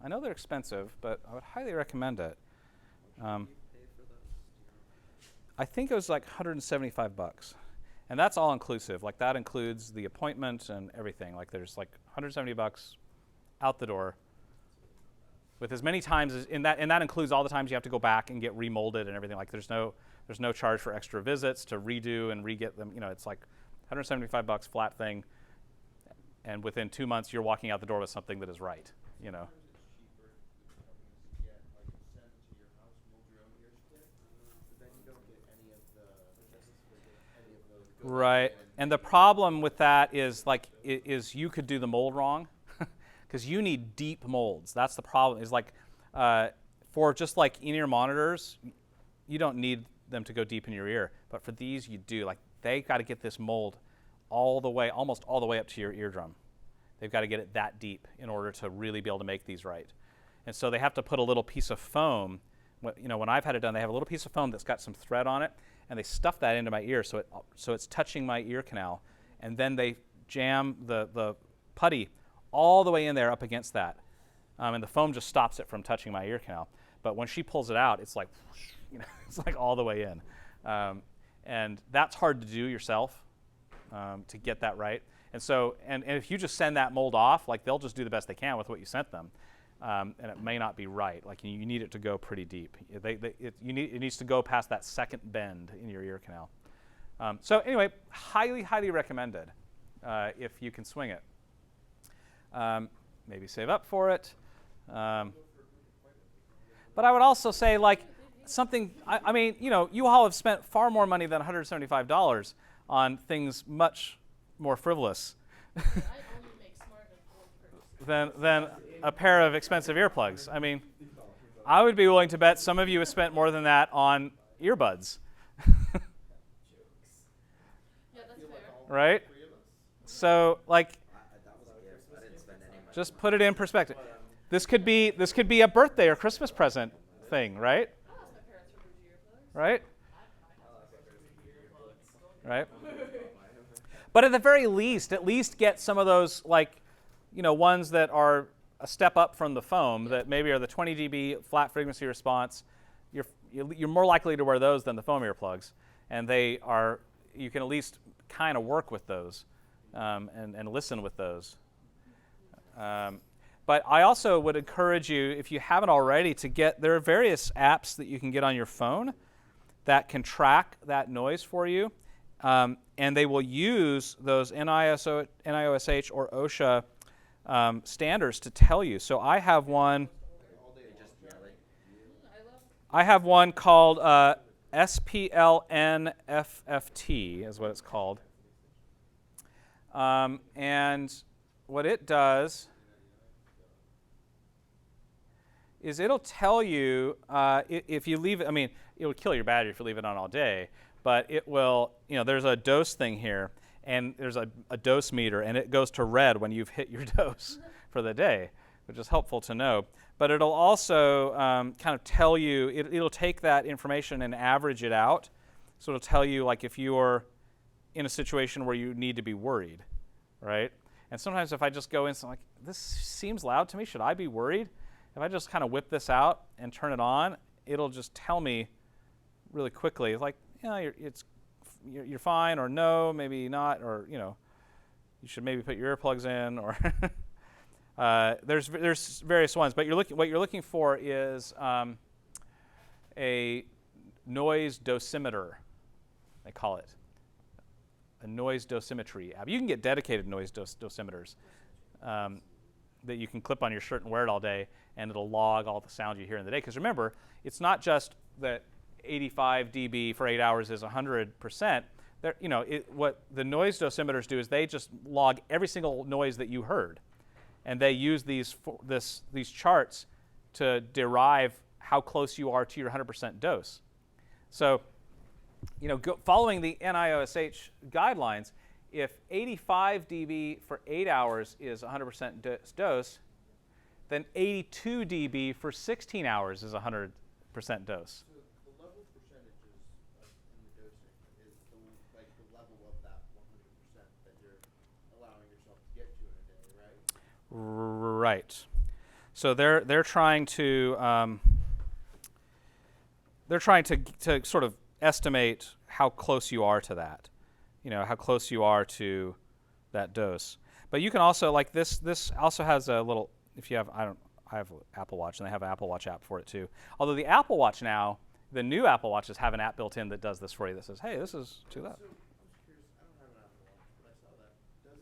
I know they're expensive, but I would highly recommend it. I think it was like $175, and that's all inclusive. Like that includes the appointment and everything. Like there's like $170 out the door, with as many times as and that includes all the times you have to go back and get remolded and everything. Like there's no charge for extra visits to redo and re-get them. You know, it's like $175 flat thing, and within 2 months you're walking out the door with something that is right. You know. Right, and the problem with that is is you could do the mold wrong, because you need deep molds. That's the problem. Is like for just like in-ear monitors, you don't need them to go deep in your ear, but for these you do. Like they got to get this mold all the way, almost all the way up to your eardrum. They've got to get it that deep in order to really be able to make these right. And so they have to put a little piece of foam. You know, when I've had it done, they have a little piece of foam that's got some thread on it, and they stuff that into my ear so it's touching my ear canal, and then they jam the putty all the way in there up against that, and the foam just stops it from touching my ear canal. But when she pulls it out, it's like, you know, it's like all the way in, and that's hard to do yourself to get that right. And so, and if you just send that mold off, like they'll just do the best they can with what you sent them. And it may not be right. Like you need it to go pretty deep. It needs to go past that second bend in your ear canal. So anyway, highly recommended if you can swing it. Maybe save up for it. But I would also say like something. I mean, you know, you all have spent far more money than $175 on things much more frivolous I only make smart informed purchases. than a pair of expensive earplugs. I mean, I would be willing to bet some of you have spent more than that on earbuds. Yeah, that's fair. Right? So, like, That was a gift. I didn't spend any money. just put it in perspective. This could be a birthday or Christmas present thing, right? I'll ask my parents for bougie earplugs. Right? Right? But at the very least, at least get some of those, like, you know, ones that are a step up from the foam, that maybe are the 20 dB flat frequency response. You're more likely to wear those than the foam earplugs, and you can at least kind of work with those and listen with those. But I also would encourage you, if you haven't already, there are various apps that you can get on your phone that can track that noise for you. And they will use those NIOSH or OSHA standards to tell you. So I have one. I have one called SPLNFFT, is what it's called. And what it does is it'll tell you if you leave it. I mean, it would kill your battery if you leave it on all day. But it will, you know, there's a dose thing here, and there's a dosimeter, and it goes to red when you've hit your dose for the day, which is helpful to know. But it'll also kind of tell you, it'll take that information and average it out. So it'll tell you, like, if you're in a situation where you need to be worried, right? And sometimes if I just go in, so I'm like, this seems loud to me, should I be worried? If I just kind of whip this out and turn it on, it'll just tell me really quickly. It's like, you know, you're fine, or no, maybe not, or, you know, you should maybe put your earplugs in, or there's various ones. But what you're looking for is a noise dosimeter, they call it, a noise dosimetry app. You can get dedicated noise dosimeters that you can clip on your shirt and wear it all day, and it'll log all the sound you hear in the day. Because remember, it's not just that 85 dB for 8 hours is 100%. You know, what the noise dosimeters do is they just log every single noise that you heard, and they use these charts to derive how close you are to your 100% dose. So, you know, following the NIOSH guidelines, if 85 dB for 8 hours is 100% dose, then 82 dB for 16 hours is 100% dose. So the level percentages in the dosing is the level of that 100% that you're allowing yourself to get to in a day, right? Right. So they're trying to sort of estimate how close you are to that, how close you are to that dose. But you can also, like this also has a little, if you have, I have Apple Watch, and they have an Apple Watch app for it too. Although the Apple Watch now, the new Apple Watches have an app built in that does this for you that says, hey, this is too loud. So I'm just curious. I don't have an Apple Watch, but I saw that. Can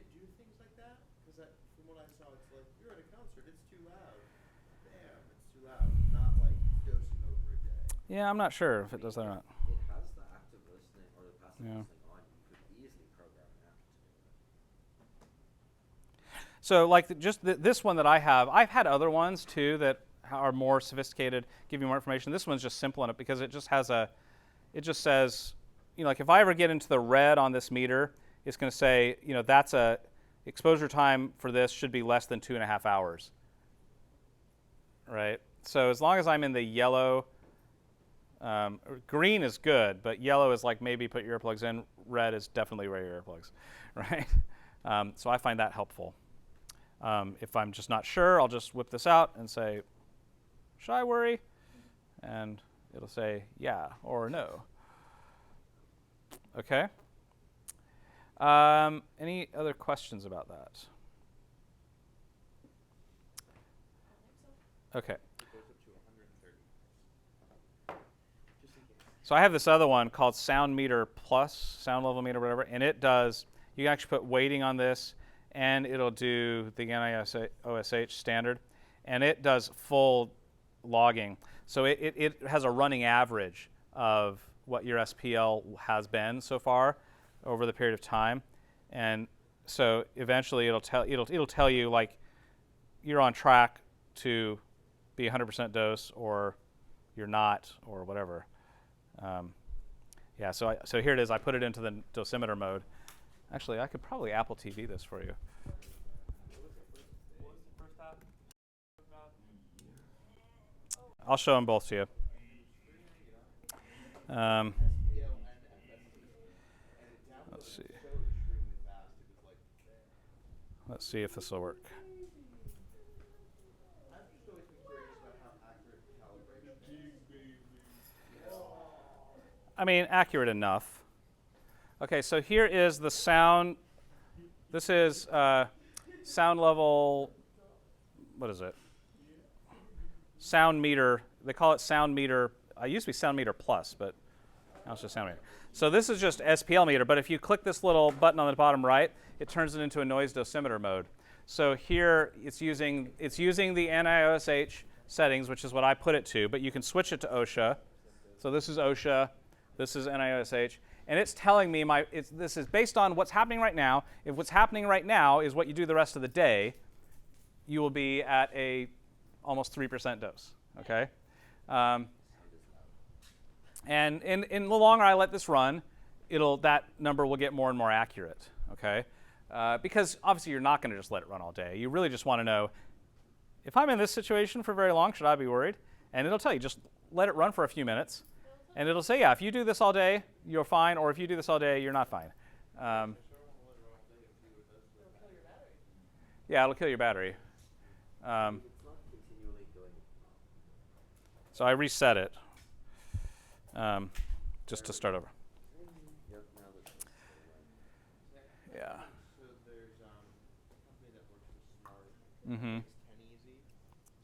it do things like that? Because from what I saw, it's like you're at a concert. It's too loud. Damn, it's too loud. Not like dosing over a day. Yeah, I'm not sure if it does that or not. It has the active listening or the passive Yeah. listening on. You could easily program an app to do it. So like this one that I have, I've had other ones too that are more sophisticated, give you more information. This one's just simple enough because it just says, like if I ever get into the red on this meter, it's going to say, that's a exposure time for this should be less than 2.5 hours. Right? So as long as I'm in the yellow, green is good, but yellow is like maybe put your earplugs in, red is definitely wear your earplugs, right? So I find that helpful. If I'm just not sure, I'll just whip this out and say, should I worry? And it'll say yeah or no. Okay. Any other questions about that? Okay. It goes up to 130. Just in case. So I have this other one called Sound Meter Plus, Sound Level Meter, whatever, and it does, you can actually put weighting on this, and it'll do the NIOSH standard, and it does full logging. So it has a running average of what your SPL has been so far over the period of time, and so eventually it'll tell you like you're on track to be 100% dose or you're not or whatever. Yeah, so here it is. I put it into the dosimeter mode. Actually, I could probably Apple TV this for you. What was the first half? I'll show them both to you. Let's see. Let's see if this will work. I've just always been curious about how accurate calibration is. I mean, accurate enough. Okay, so here is the sound. This is sound level, what is it? Sound meter. They call it sound meter. I used to be sound meter plus, but now it's just sound meter. So this is just SPL meter, but if you click this little button on the bottom right, it turns it into a noise dosimeter mode. So here it's using the NIOSH settings, which is what I put it to, but you can switch it to OSHA. So this is OSHA, this is NIOSH, and it's telling me this is based on what's happening right now. If what's happening right now is what you do the rest of the day, you will be at a almost 3% dose. Okay. And in the longer I let this run, that number will get more and more accurate, okay? Because obviously you're not going to just let it run all day. You really just want to know, if I'm in this situation for very long, should I be worried? And it'll tell you, just let it run for a few minutes. And it'll say, yeah, if you do this all day, you're fine, or if you do this all day, you're not fine. Yeah, it'll kill your battery. It's not continually going. So I reset it. Just to start over. Yep, now that it's Yeah. So there's a company that works with Smart. Mm-hmm. It's 10easy.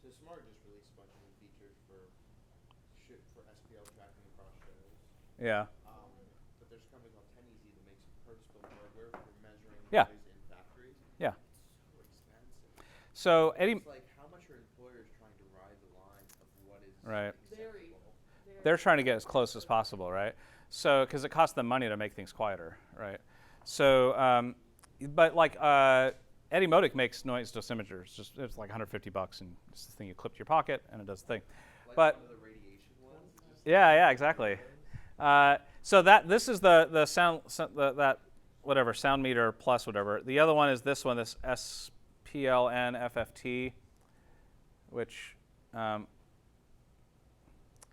So Smart just released a bunch of new features for SPL tracking across shows. Yeah. But there's a company called 10easy that makes purpose-built hardware for measuring Yeah. noise in factories. Yeah. It's so expensive. So Eddie, It's like how much are employers trying to ride the line of what is Right. Very. acceptable? they're trying to get as close as possible, right? So, because it costs them money to make things quieter, right? So, but like Eddie Modic makes noise dosimeters. It's like $150, and it's the thing you clip to your pocket, and it does the thing. Like But one of the radiation ones. It's just yeah, exactly. So this is the sound that whatever sound meter plus whatever. The other one is this one, this PLN-FFT, which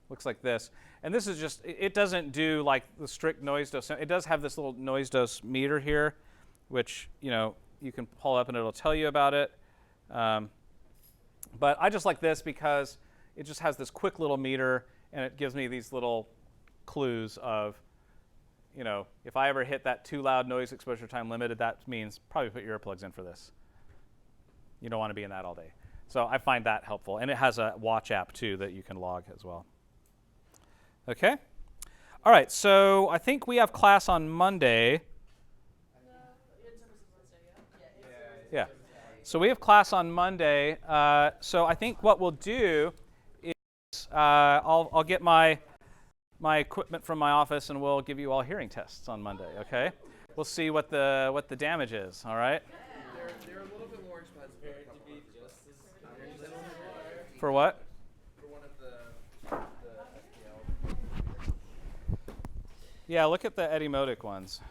looks like this. And this is just, it doesn't do like the strict noise dose. It does have this little noise dose meter here, which, you know, you can pull up and it'll tell you about it. But I just like this because it just has this quick little meter, and it gives me these little clues of, you know, if I ever hit that too loud noise exposure time limited, that means probably put your earplugs in for this. You don't want to be in that all day. So I find that helpful. And it has a watch app, too, that you can log as well. Okay? All right, so I think we have class on Monday. Yeah. So we have class on Monday. So I think what we'll do is I'll get my equipment from my office, and we'll give you all hearing tests on Monday. Okay? We'll see what the damage is. All right? They're a little bit more expensive. For what? For one of the SPL. Yeah, look at the Eddie Modic ones.